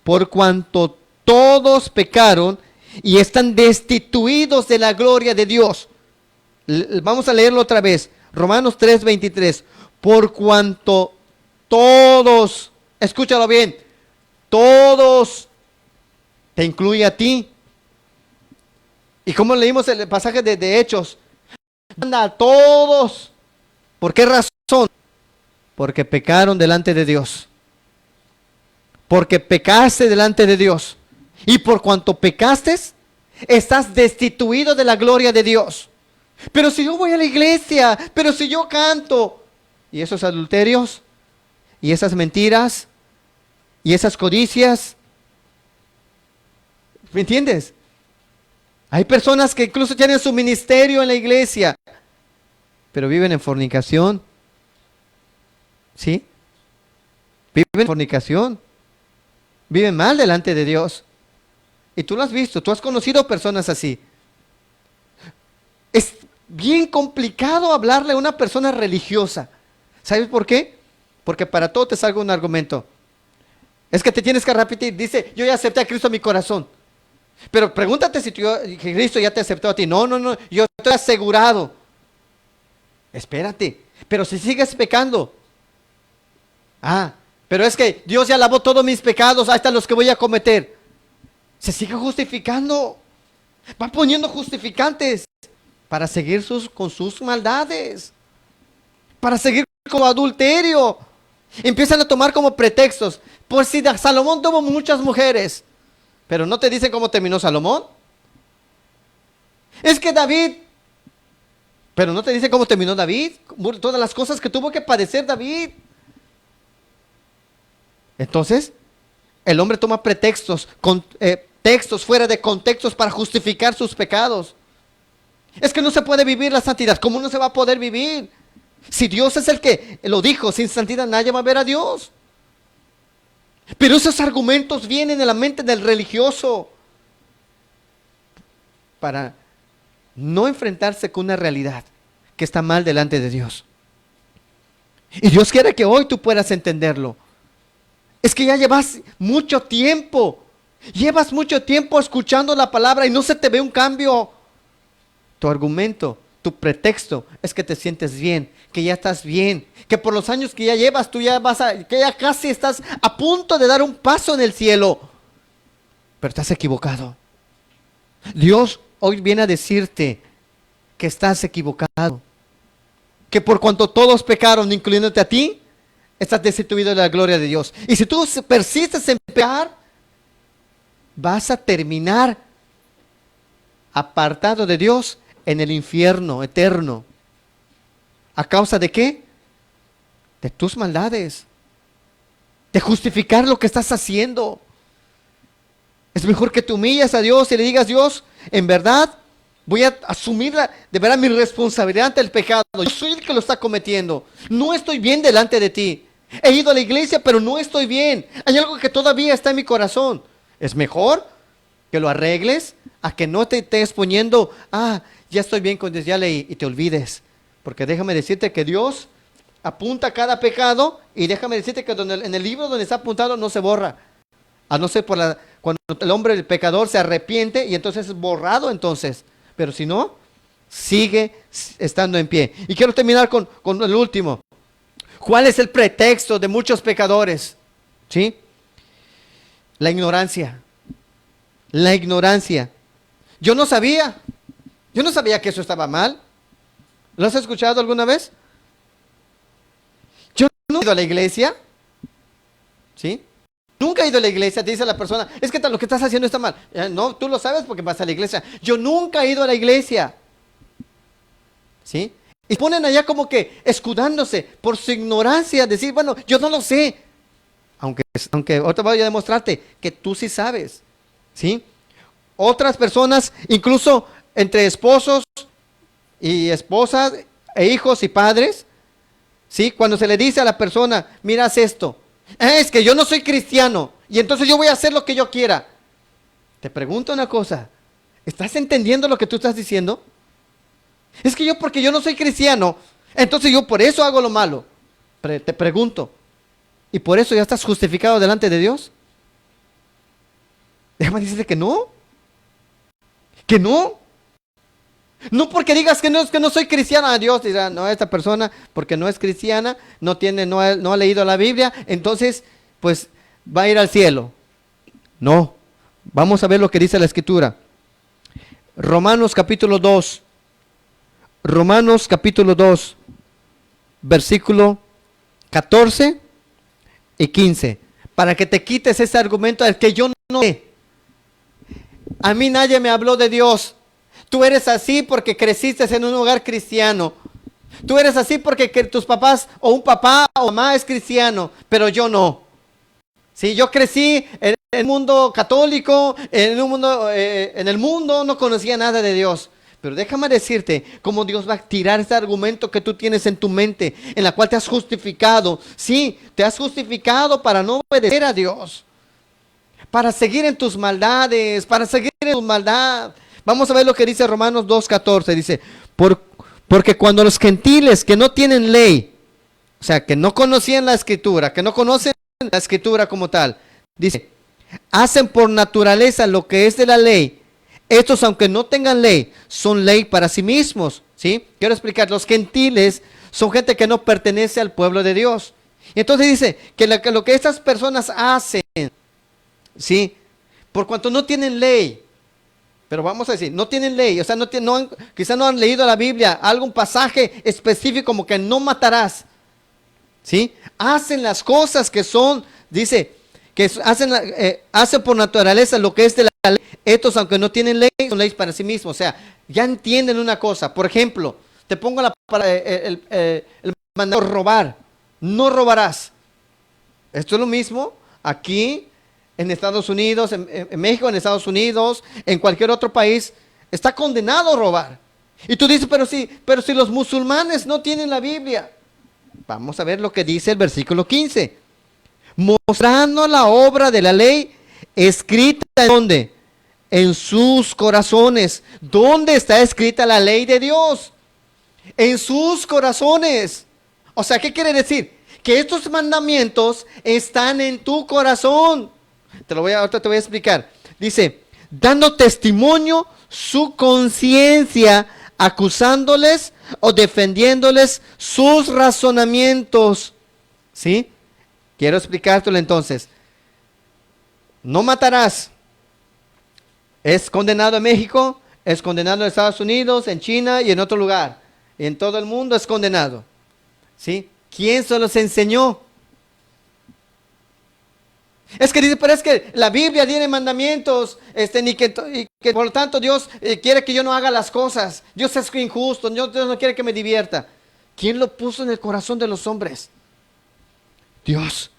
Speaker 1: Por cuanto todos pecaron y están destituidos de la gloria de Dios. Vamos a leerlo otra vez. Romanos 3, 23. Por cuanto todos, escúchalo bien, todos, te incluye a ti. Y como leímos el pasaje de Hechos, manda a todos. ¿Por qué razón? Porque pecaron delante de Dios. Porque pecaste delante de Dios. Y por cuanto pecaste, estás destituido de la gloria de Dios. Pero si yo voy a la iglesia, pero si yo canto, y esos adulterios, y esas mentiras, y esas codicias, ¿me entiendes? Hay personas que incluso tienen su ministerio en la iglesia, pero viven en fornicación. ¿Sí? Viven en fornicación. Viven mal delante de Dios. Y tú lo has visto, tú has conocido personas así. Es bien complicado hablarle a una persona religiosa. ¿Sabes por qué? Porque para todo te salga un argumento. Es que te tienes que repetir. Dice, yo ya acepté a Cristo en mi corazón. Pero pregúntate si Cristo ya te aceptó a ti. No, yo estoy asegurado. Espérate. Pero si sigues pecando. Pero es que Dios ya lavó todos mis pecados, hasta los que voy a cometer. Se sigue justificando. Va poniendo justificantes para seguir con sus maldades. Para seguir con adulterio. Empiezan a tomar como pretextos. Pues si Salomón tuvo muchas mujeres. Pero no te dicen cómo terminó Salomón. Es que David. Pero no te dicen cómo terminó David. Todas las cosas que tuvo que padecer David. Entonces, el hombre toma pretextos, textos fuera de contextos para justificar sus pecados. Es que no se puede vivir la santidad. ¿Cómo no se va a poder vivir? Si Dios es el que lo dijo, sin santidad nadie va a ver a Dios. Pero esos argumentos vienen en la mente del religioso para no enfrentarse con una realidad que está mal delante de Dios. Y Dios quiere que hoy tú puedas entenderlo. Es que ya llevas mucho tiempo escuchando la palabra y no se te ve un cambio. Tu argumento, tu pretexto es que te sientes bien, que ya estás bien, que por los años que ya llevas tú que ya casi estás a punto de dar un paso en el cielo. Pero estás equivocado. Dios hoy viene a decirte que estás equivocado. Que por cuanto todos pecaron, incluyéndote a ti, estás destituido de la gloria de Dios. Y si tú persistes en pecar, vas a terminar apartado de Dios en el infierno eterno. ¿A causa de qué? De tus maldades. De justificar lo que estás haciendo. Es mejor que te humilles a Dios y le digas, Dios, en verdad voy a asumir de verdad mi responsabilidad ante el pecado. Yo soy el que lo está cometiendo. No estoy bien delante de ti. He ido a la iglesia, pero no estoy bien. Hay algo que todavía está en mi corazón. Es mejor que lo arregles a que no te estés poniendo, ya estoy bien con Dios, ya leí, y te olvides. Porque déjame decirte que Dios apunta cada pecado, y déjame decirte que en el libro donde está apuntado no se borra. A no ser cuando el hombre, el pecador, se arrepiente y entonces es borrado entonces. Pero si no, sigue estando en pie. Y quiero terminar con el último. ¿Cuál es el pretexto de muchos pecadores? ¿Sí? La ignorancia. La ignorancia. Yo no sabía que eso estaba mal. ¿Lo has escuchado alguna vez? Yo no he ido a la iglesia. ¿Sí? Nunca he ido a la iglesia, te dice la persona, es que lo que estás haciendo está mal. No, tú lo sabes porque vas a la iglesia. Yo nunca he ido a la iglesia. ¿Sí? Y ponen allá como que escudándose por su ignorancia, decir, bueno, yo no lo sé. Aunque ahorita voy a demostrarte que tú sí sabes. ¿Sí? Otras personas, incluso entre esposos y esposas, e hijos y padres, ¿sí? Cuando se le dice a la persona, mira, haz esto. Es que yo no soy cristiano y entonces yo voy a hacer lo que yo quiera. Te pregunto una cosa, ¿estás entendiendo lo que tú estás diciendo? Es que porque yo no soy cristiano, entonces yo por eso hago lo malo. Te pregunto, ¿y por eso ya estás justificado delante de Dios? Déjame decirte que no. Que no. No porque digas que no soy cristiana, a Dios dirá, no, esta persona porque no es cristiana, no ha leído la Biblia, entonces pues va a ir al cielo. No, vamos a ver lo que dice la Escritura. Romanos capítulo 2, versículo 14 y 15, para que te quites ese argumento del que yo no sé. A mí nadie me habló de Dios. Tú eres así porque creciste en un hogar cristiano. Tú eres así porque tus papás o un papá o mamá es cristiano, pero yo no. Sí, yo crecí en el mundo católico, en el mundo no conocía nada de Dios. Pero déjame decirte cómo Dios va a tirar ese argumento que tú tienes en tu mente, en la cual te has justificado. Sí, te has justificado para no obedecer a Dios, para seguir en tus maldades, para seguir en tu maldad. Vamos a ver lo que dice Romanos 2:14. Dice, porque cuando los gentiles que no tienen ley, o sea, que no conocían la Escritura, que no conocen la Escritura como tal, dice, hacen por naturaleza lo que es de la ley. Estos, aunque no tengan ley, son ley para sí mismos. ¿Sí? Quiero explicar, los gentiles son gente que no pertenece al pueblo de Dios. Y entonces dice que lo que estas personas hacen, ¿sí? Por cuanto no tienen ley. Pero vamos a decir, no tienen ley, o sea, quizás no han leído la Biblia, algún pasaje específico como que no matarás. ¿Sí? Hacen las cosas que son, dice, que hacen por naturaleza lo que es de la ley. Estos, aunque no tienen ley, son leyes para sí mismos. O sea, ya entienden una cosa. Por ejemplo, te pongo el mandamiento robar. No robarás. Esto es lo mismo aquí en Estados Unidos, en México, en Estados Unidos, en cualquier otro país, está condenado a robar. Y tú dices, pero si los musulmanes no tienen la Biblia. Vamos a ver lo que dice el versículo 15. Mostrando la obra de la ley escrita ¿en dónde? En sus corazones. ¿Dónde está escrita la ley de Dios? En sus corazones. O sea, ¿qué quiere decir? Que estos mandamientos están en tu corazón. Ahorita te voy a explicar. Dice, dando testimonio su conciencia, acusándoles o defendiéndoles sus razonamientos. ¿Sí? Quiero explicártelo entonces. No matarás. Es condenado en México, es condenado en Estados Unidos, en China y en otro lugar. En todo el mundo es condenado. ¿Sí? ¿Quién se los enseñó? Es que dice, pero es que la Biblia tiene mandamientos, y que por lo tanto Dios quiere que yo no haga las cosas. Dios es injusto, Dios no quiere que me divierta. ¿Quién lo puso en el corazón de los hombres? Dios.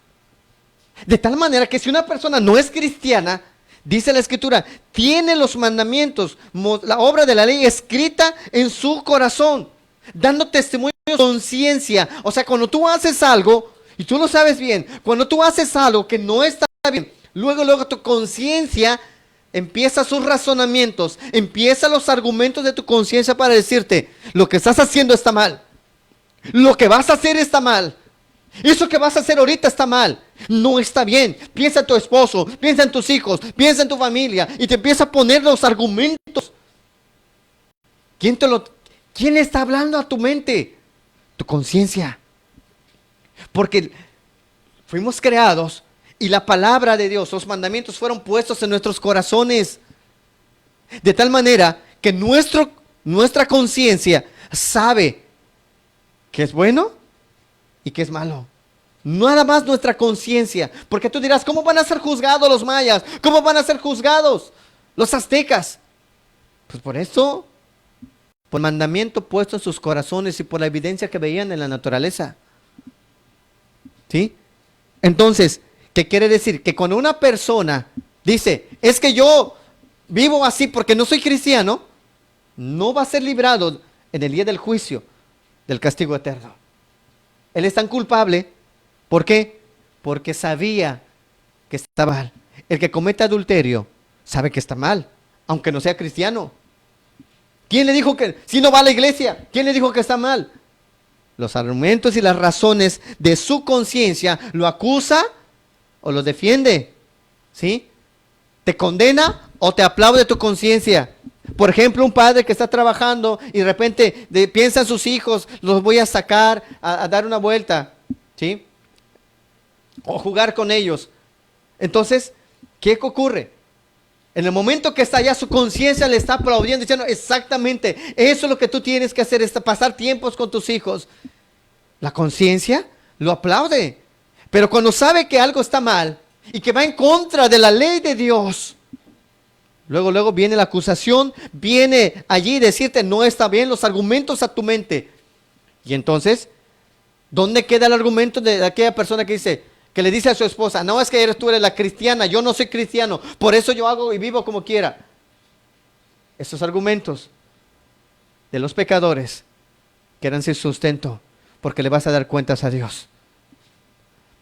Speaker 1: De tal manera que si una persona no es cristiana, dice la Escritura, tiene los mandamientos, la obra de la ley escrita en su corazón, dando testimonio de conciencia. O sea, cuando tú haces algo, y tú lo sabes bien, cuando tú haces algo que no está bien, luego tu conciencia empieza sus razonamientos, empieza los argumentos de tu conciencia para decirte, lo que estás haciendo está mal, lo que vas a hacer está mal, eso que vas a hacer ahorita está mal, no está bien. Piensa en tu esposo, piensa en tus hijos, piensa en tu familia y te empieza a poner los argumentos. ¿Quién está hablando a tu mente? Tu conciencia. Porque fuimos creados y la palabra de Dios, los mandamientos fueron puestos en nuestros corazones. De tal manera que nuestra conciencia sabe qué es bueno y qué es malo. Nada más nuestra conciencia. Porque tú dirás, ¿cómo van a ser juzgados los mayas? ¿Cómo van a ser juzgados los aztecas? Pues por eso, por el mandamiento puesto en sus corazones y por la evidencia que veían en la naturaleza. ¿Sí? Entonces, ¿qué quiere decir? Que cuando una persona dice, es que yo vivo así porque no soy cristiano, no va a ser librado en el día del juicio del castigo eterno. Él es tan culpable. ¿Por qué? Porque sabía que está mal. El que comete adulterio sabe que está mal, aunque no sea cristiano. ¿Quién le dijo que, si no va a la iglesia, quién le dijo que está mal? Los argumentos y las razones de su conciencia lo acusa o lo defiende. ¿Sí? ¿Te condena o te aplaude tu conciencia? Por ejemplo, un padre que está trabajando y de repente piensa en sus hijos, los voy a sacar a dar una vuelta, ¿sí? O jugar con ellos. Entonces, ¿qué ocurre? En el momento que está allá, su conciencia le está aplaudiendo, diciendo, exactamente, eso es lo que tú tienes que hacer, es pasar tiempos con tus hijos. La conciencia lo aplaude. Pero cuando sabe que algo está mal y que va en contra de la ley de Dios, luego viene la acusación, viene allí decirte, no está bien, los argumentos a tu mente. Y entonces, ¿dónde queda el argumento de aquella persona que dice, que le dice a su esposa, no, es que tú eres la cristiana, yo no soy cristiano, por eso yo hago y vivo como quiera? Estos argumentos de los pecadores quedan sin sustento, porque le vas a dar cuentas a Dios.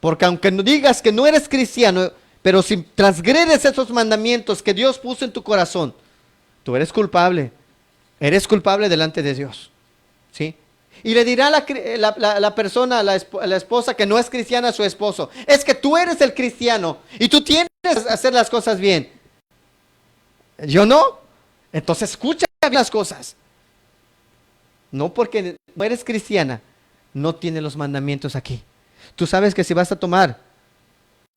Speaker 1: Porque aunque no digas que no eres cristiano, pero si transgredes esos mandamientos que Dios puso en tu corazón, tú eres culpable delante de Dios. ¿Sí? Y le dirá la persona, la esposa que no es cristiana a su esposo, es que tú eres el cristiano y tú tienes que hacer las cosas bien. ¿Yo no? Entonces escucha las cosas. No porque no eres cristiana, no tiene los mandamientos aquí. Tú sabes que si vas a tomar,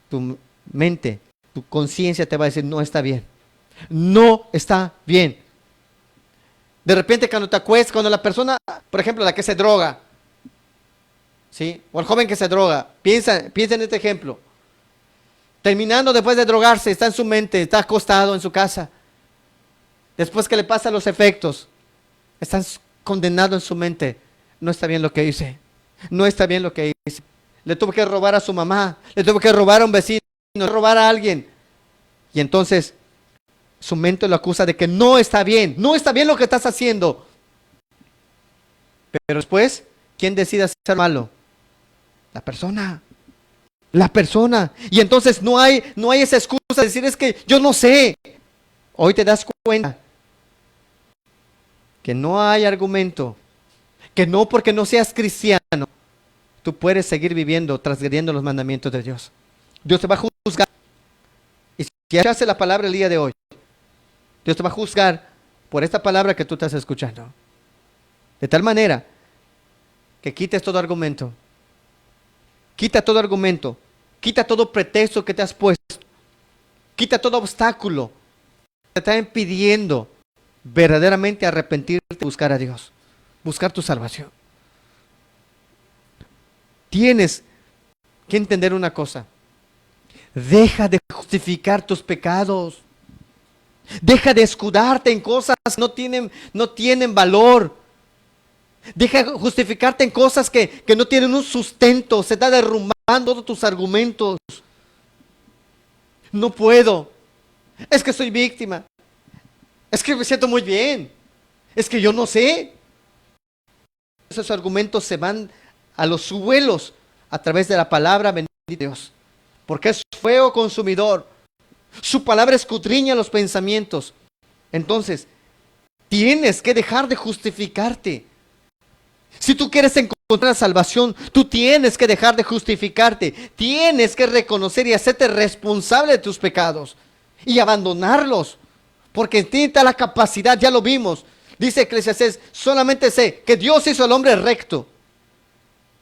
Speaker 1: tu mente, tu conciencia te va a decir, no está bien. No está bien. De repente cuando te acuestas, cuando la persona, por ejemplo, la que se droga, ¿sí? O el joven que se droga, piensa en este ejemplo. Terminando después de drogarse, está en su mente, está acostado en su casa. Después que le pasan los efectos, está condenado en su mente. No está bien lo que hice. No está bien lo que hice. Le tuvo que robar a su mamá, le tuvo que robar a un vecino, robar a alguien. Y entonces su mente lo acusa de que no está bien lo que estás haciendo. Pero después, ¿quién decide hacer malo? La persona. Y entonces no hay esa excusa de decir, es que yo no sé. Hoy te das cuenta que no hay argumento, que no porque no seas cristiano, tú puedes seguir viviendo, transgrediendo los mandamientos de Dios. Dios te va a juzgar. Y si hace la palabra el día de hoy, Dios te va a juzgar por esta palabra que tú estás escuchando. De tal manera que quites todo argumento. Quita todo argumento. Quita todo pretexto que te has puesto. Quita todo obstáculo que te está impidiendo verdaderamente arrepentirte y buscar a Dios. Buscar tu salvación. Tienes que entender una cosa. Deja de justificar tus pecados. Deja de escudarte en cosas que no tienen valor. Deja de justificarte en cosas que no tienen un sustento. Se está derrumbando todos tus argumentos. No puedo. Es que soy víctima. Es que me siento muy bien. Es que yo no sé. Esos argumentos se van a los suelos a través de la palabra bendita de Dios. Porque es fuego consumidor. Su palabra escudriña los pensamientos. Entonces, tienes que dejar de justificarte. Si tú quieres encontrar salvación, tú tienes que dejar de justificarte. Tienes que reconocer y hacerte responsable de tus pecados. Y abandonarlos. Porque en ti está la capacidad, ya lo vimos. Dice Eclesiastés, solamente sé que Dios hizo al hombre recto.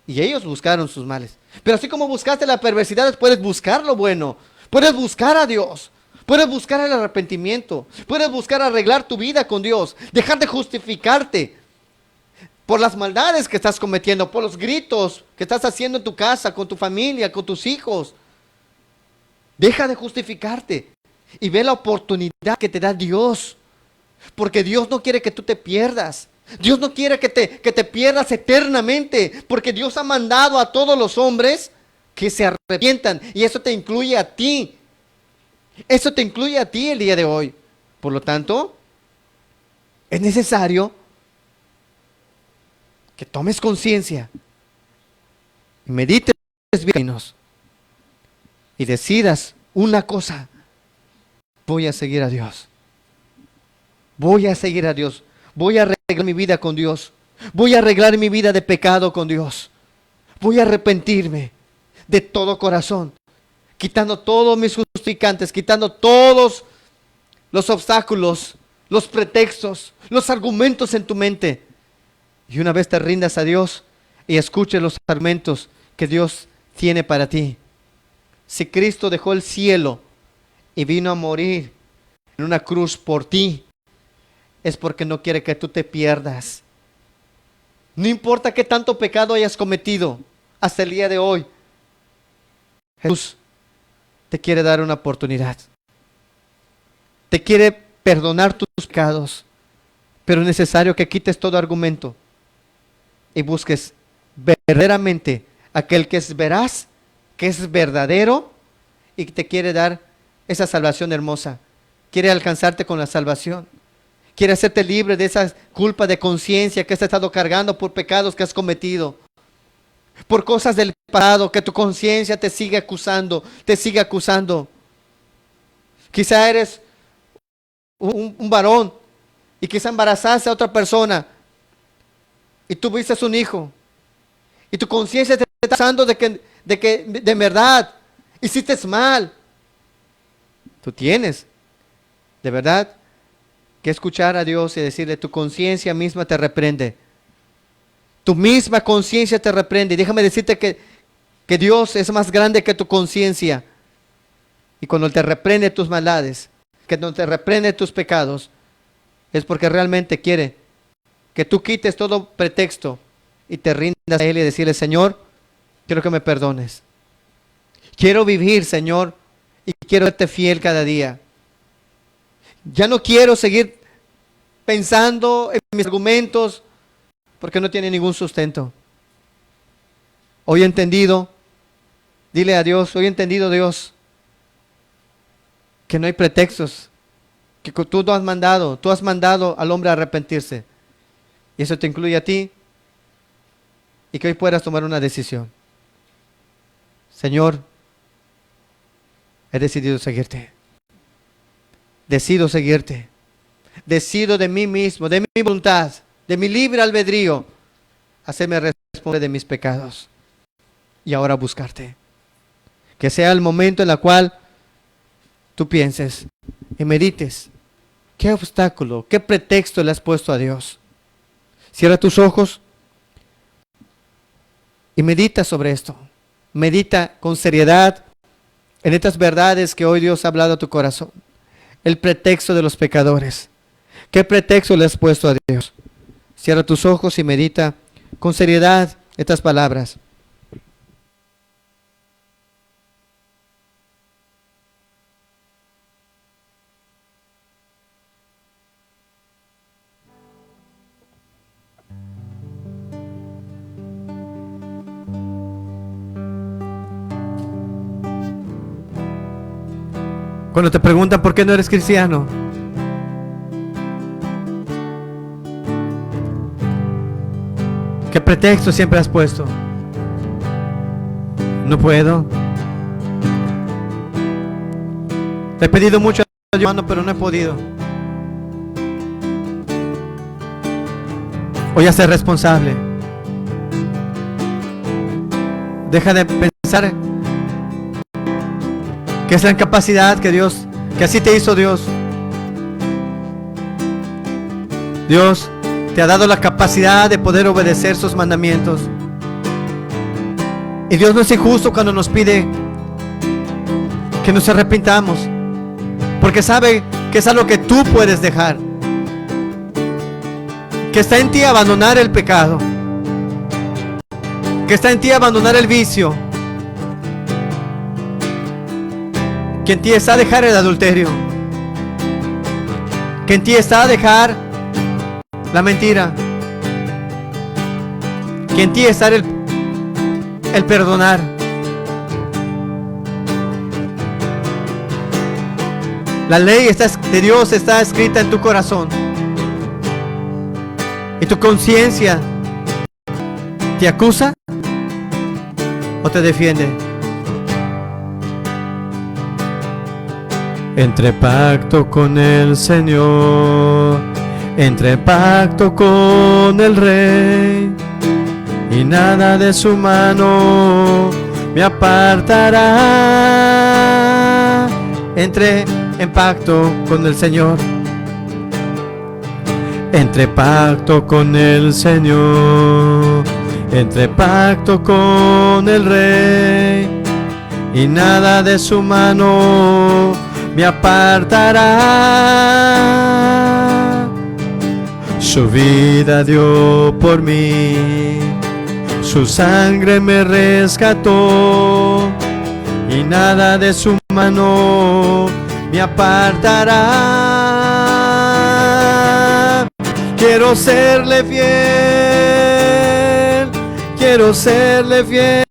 Speaker 1: Y ellos buscaron sus males. Pero así como buscaste la perversidad, puedes buscar lo bueno. Puedes buscar a Dios. Puedes buscar el arrepentimiento. Puedes buscar arreglar tu vida con Dios. Dejar de justificarte por las maldades que estás cometiendo, por los gritos que estás haciendo en tu casa, con tu familia, con tus hijos. Deja de justificarte y ve la oportunidad que te da Dios. Porque Dios no quiere que tú te pierdas. Dios no quiere que te pierdas eternamente. Porque Dios ha mandado a todos los hombres que se arrepientan. Y eso te incluye a ti. Eso te incluye a ti el día de hoy. Por lo tanto, es necesario que tomes conciencia, medites bien y decidas una cosa: voy a seguir a Dios. Voy a seguir a Dios. Voy a arreglar mi vida con Dios. Voy a arreglar mi vida de pecado con Dios. Voy a arrepentirme de todo corazón, quitando todos mis justificantes, quitando todos los obstáculos, los pretextos, los argumentos en tu mente. Y una vez te rindas a Dios y escuches los argumentos que Dios tiene para ti. Si Cristo dejó el cielo y vino a morir en una cruz por ti, es porque no quiere que tú te pierdas. No importa qué tanto pecado hayas cometido hasta el día de hoy, Jesús te quiere dar una oportunidad. Te quiere perdonar tus pecados, pero es necesario que quites todo argumento y busques verdaderamente aquel que es veraz, que es verdadero y que te quiere dar esa salvación hermosa. Quiere alcanzarte con la salvación. Quiere hacerte libre de esa culpa de conciencia que has estado cargando por pecados que has cometido. Por cosas del pasado que tu conciencia te sigue acusando, te sigue acusando. Quizá eres un varón y quizá embarazaste a otra persona y tuviste un hijo y tu conciencia te está acusando de que de verdad hiciste mal. Tú tienes de verdad que escuchar a Dios y decirle: tu conciencia misma te reprende. Tu misma conciencia te reprende. Y déjame decirte que Dios es más grande que tu conciencia. Y cuando te reprende tus maldades, que cuando te reprende tus pecados, es porque realmente quiere que tú quites todo pretexto y te rindas a Él y decirle: Señor, quiero que me perdones. Quiero vivir, Señor, y quiero serte fiel cada día. Ya no quiero seguir pensando en mis argumentos porque no tiene ningún sustento. Hoy he entendido, dile a Dios, hoy he entendido, Dios, que no hay pretextos, que tú has mandado al hombre a arrepentirse. Y eso te incluye a ti, y que hoy puedas tomar una decisión. Señor, he decidido seguirte. Decido seguirte. Decido de mí mismo, de mi voluntad, de mi libre albedrío, hacerme responsable de mis pecados. Y ahora buscarte. Que sea el momento en el cual tú pienses y medites. ¿Qué obstáculo, qué pretexto le has puesto a Dios? Cierra tus ojos y medita sobre esto. Medita con seriedad en estas verdades que hoy Dios ha hablado a tu corazón. El pretexto de los pecadores. ¿Qué pretexto le has puesto a Dios? Cierra tus ojos y medita con seriedad estas palabras. Cuando te preguntan por qué no eres cristiano, ¿qué pretexto siempre has puesto? No puedo. Le he pedido mucho a Dios, hermano, pero no he podido. Voy a ser responsable. Deja de pensar que es la incapacidad que así te hizo Dios. Dios te ha dado la capacidad de poder obedecer sus mandamientos. Y Dios no es injusto cuando nos pide que nos arrepintamos, porque sabe que es algo que tú puedes dejar, que está en ti abandonar el pecado, que está en ti abandonar el vicio, que en ti está dejar el adulterio, que en ti está dejar la mentira, que en ti está el perdonar. La ley de Dios está escrita en tu corazón. ¿Y tu conciencia te acusa o te defiende? Entre pacto con el Señor, entre pacto con el Rey, y nada de su mano me apartará. Entré en pacto con el Señor, entre pacto con el Señor, entre pacto con el Rey, y nada de su mano me apartará. Su vida dio por mí, su sangre me rescató, y nada de su mano me apartará. Quiero serle fiel, quiero serle fiel,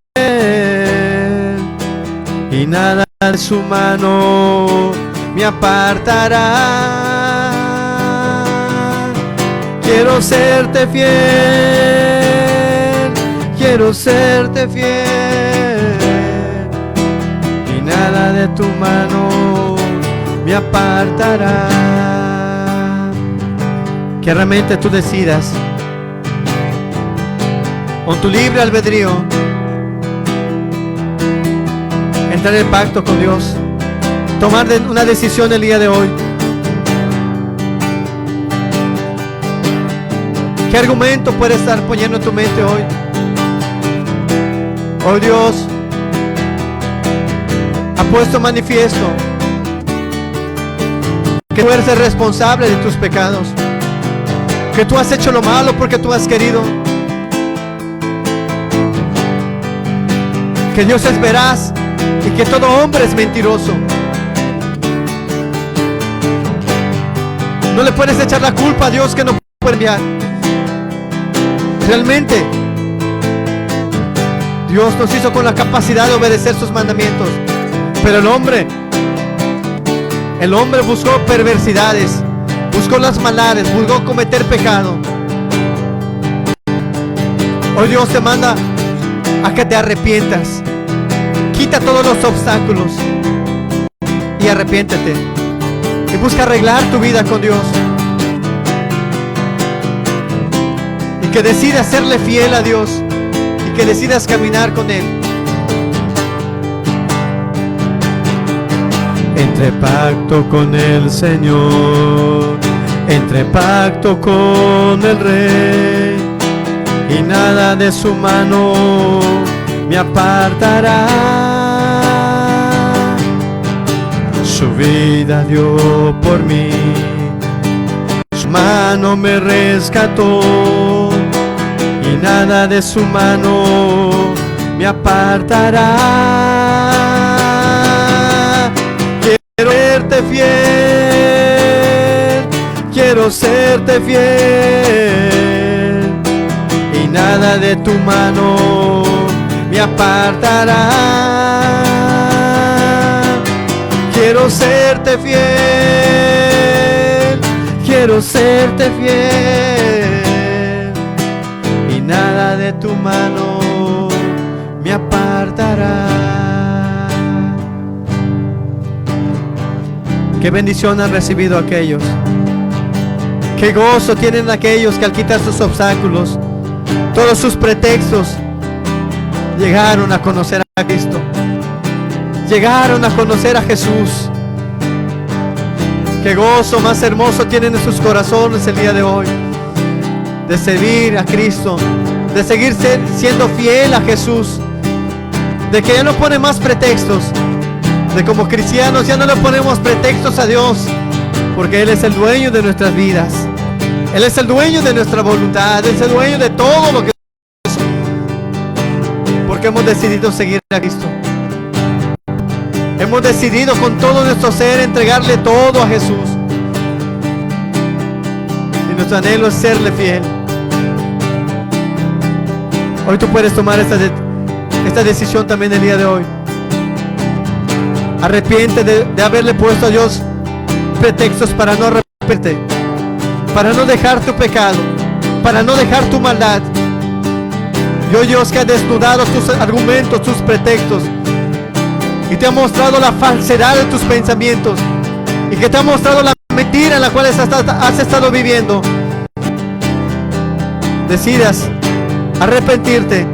Speaker 1: y nada de su mano me apartará. Quiero serte fiel, quiero serte fiel, y nada de tu mano me apartará. Que realmente tú decidas, con tu libre albedrío, entrar en pacto con Dios, tomar una decisión el día de hoy. ¿Qué argumento puede estar poniendo en tu mente hoy? Hoy Dios ha puesto manifiesto que tú eres el responsable de tus pecados, que tú has hecho lo malo porque tú has querido, que Dios es veraz y que todo hombre es mentiroso. No le puedes echar la culpa a Dios que no puede enviar. Realmente Dios nos hizo con la capacidad de obedecer sus mandamientos, pero el hombre buscó perversidades, buscó las maldades, buscó cometer pecado. Hoy Dios te manda a que te arrepientas. Quita todos los obstáculos y arrepiéntete y busca arreglar tu vida con Dios, y que decidas serle fiel a Dios y que decidas caminar con Él. Entre pacto con el Señor, entre pacto con el Rey, y nada de su mano me apartará. Su vida dio por mí, su mano me rescató, y nada de su mano me apartará. Quiero serte fiel, quiero serte fiel, y nada de tu mano me apartará. Quiero serte fiel, quiero serte fiel, y nada de tu mano me apartará. Qué bendición han recibido aquellos, qué gozo tienen aquellos que al quitar sus obstáculos, todos sus pretextos, llegaron a conocer a Cristo, llegaron a conocer a Jesús. Qué gozo más hermoso tienen en sus corazones el día de hoy. de servir a Cristo, de seguir siendo fiel a Jesús, de que ya no pone más pretextos, de como cristianos ya no le ponemos pretextos a Dios, porque Él es el dueño de nuestras vidas, Él es el dueño de nuestra voluntad, Él es el dueño de todo lo que somos, porque hemos decidido seguir a Cristo. Hemos decidido con todo nuestro ser entregarle todo a Jesús. Y nuestro anhelo es serle fiel. Hoy tú puedes tomar esta decisión también el día de hoy. Arrepiente de haberle puesto a Dios pretextos para no arrepentirte, para no dejar tu pecado, para no dejar tu maldad. Y hoy Dios que ha desnudado tus argumentos, tus pretextos, y te ha mostrado la falsedad de tus pensamientos, y que te ha mostrado la mentira en la cual has estado viviendo, decidas arrepentirte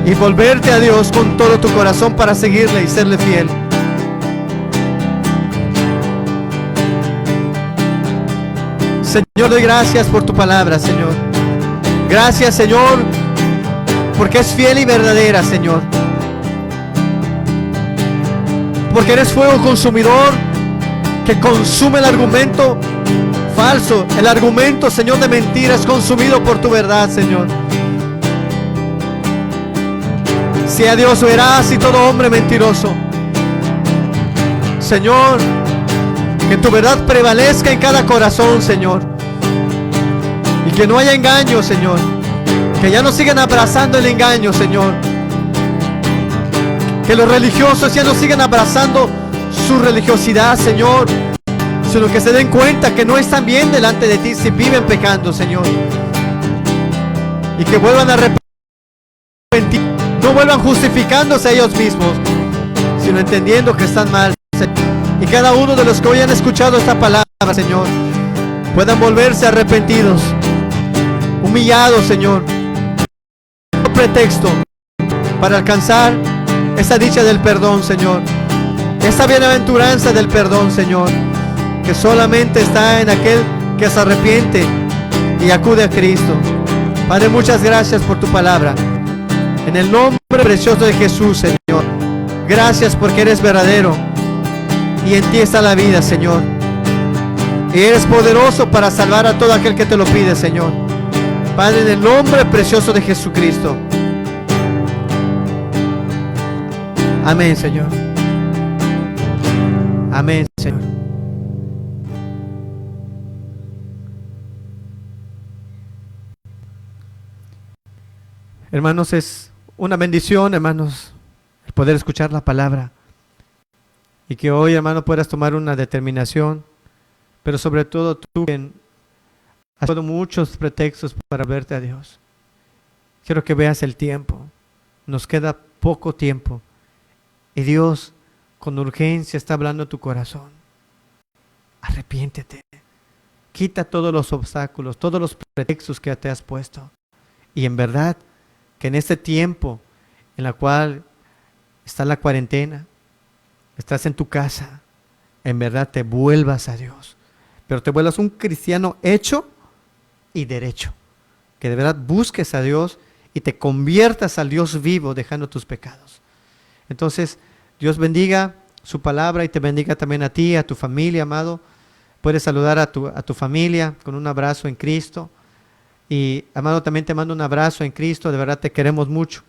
Speaker 1: y volverte a Dios con todo tu corazón para seguirle y serle fiel. Señor, doy gracias por tu palabra, Señor. Gracias, Señor, porque es fiel y verdadera, Señor. Porque eres fuego consumidor que consume el argumento falso, el argumento, Señor, de mentiras, consumido por tu verdad, Señor. Sea Dios veraz y todo hombre mentiroso. Señor, que tu verdad prevalezca en cada corazón, Señor. Y que no haya engaño, Señor. Que ya no sigan abrazando el engaño, Señor. Que los religiosos ya no sigan abrazando su religiosidad, Señor, sino que se den cuenta que no están bien delante de ti si viven pecando, Señor. Y que vuelvan a arrepentir, no vuelvan justificándose a ellos mismos, sino entendiendo que están mal, Señor. Y cada uno de los que hoy han escuchado esta palabra, Señor, puedan volverse arrepentidos, humillados, Señor. No pretexto para alcanzar esa dicha del perdón, Señor. Esa bienaventuranza del perdón, Señor, que solamente está en aquel que se arrepiente y acude a Cristo. Padre, muchas gracias por tu palabra. En el nombre precioso de Jesús, Señor. Gracias porque eres verdadero y en ti está la vida, Señor. Y eres poderoso para salvar a todo aquel que te lo pide, Señor. Padre, en el nombre precioso de Jesucristo. Amén, Señor. Amén, Señor. Hermanos, es una bendición, hermanos, el poder escuchar la palabra. Y que hoy, hermano, puedas tomar una determinación. Pero sobre todo tú, quien has dado muchos pretextos para verte a Dios. Quiero que veas el tiempo. Nos queda poco tiempo. Y Dios con urgencia está hablando a tu corazón. Arrepiéntete. Quita todos los obstáculos, todos los pretextos que te has puesto. Y en verdad, que en este tiempo en la cual está la cuarentena, estás en tu casa, en verdad te vuelvas a Dios. Pero te vuelvas un cristiano hecho y derecho. Que de verdad busques a Dios y te conviertas al Dios vivo dejando tus pecados. Entonces, Dios bendiga su palabra y te bendiga también a ti, a tu familia, amado. Puedes saludar a tu familia con un abrazo en Cristo. Y, amado, también te mando un abrazo en Cristo. De verdad te queremos mucho.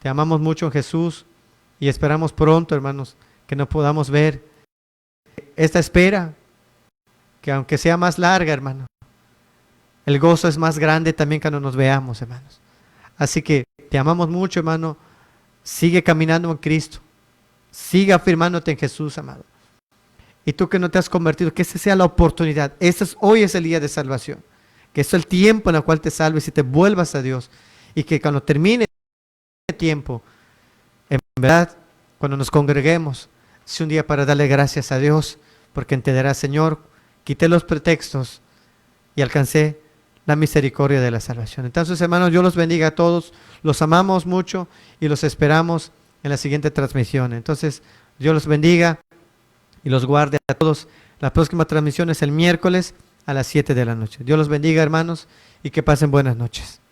Speaker 1: Te amamos mucho en Jesús. Y esperamos pronto, hermanos, que nos podamos ver. Esta espera, que aunque sea más larga, hermano, el gozo es más grande también cuando nos veamos, hermanos. Así que te amamos mucho, hermano. Sigue caminando en Cristo. Sigue afirmándote en Jesús, amado. Y tú que no te has convertido, que esa sea la oportunidad. Hoy es el día de salvación. Que es el tiempo en el cual te salves y te vuelvas a Dios. Y que cuando termine el tiempo, en verdad, cuando nos congreguemos, sea un día para darle gracias a Dios, porque entenderás, Señor, quité los pretextos y alcancé la misericordia de la salvación. Entonces, hermanos, Dios los bendiga a todos. Los amamos mucho y los esperamos en la siguiente transmisión. Entonces, Dios los bendiga y los guarde a todos. La próxima transmisión es el miércoles a las 7 de la noche. Dios los bendiga, hermanos, y que pasen buenas noches.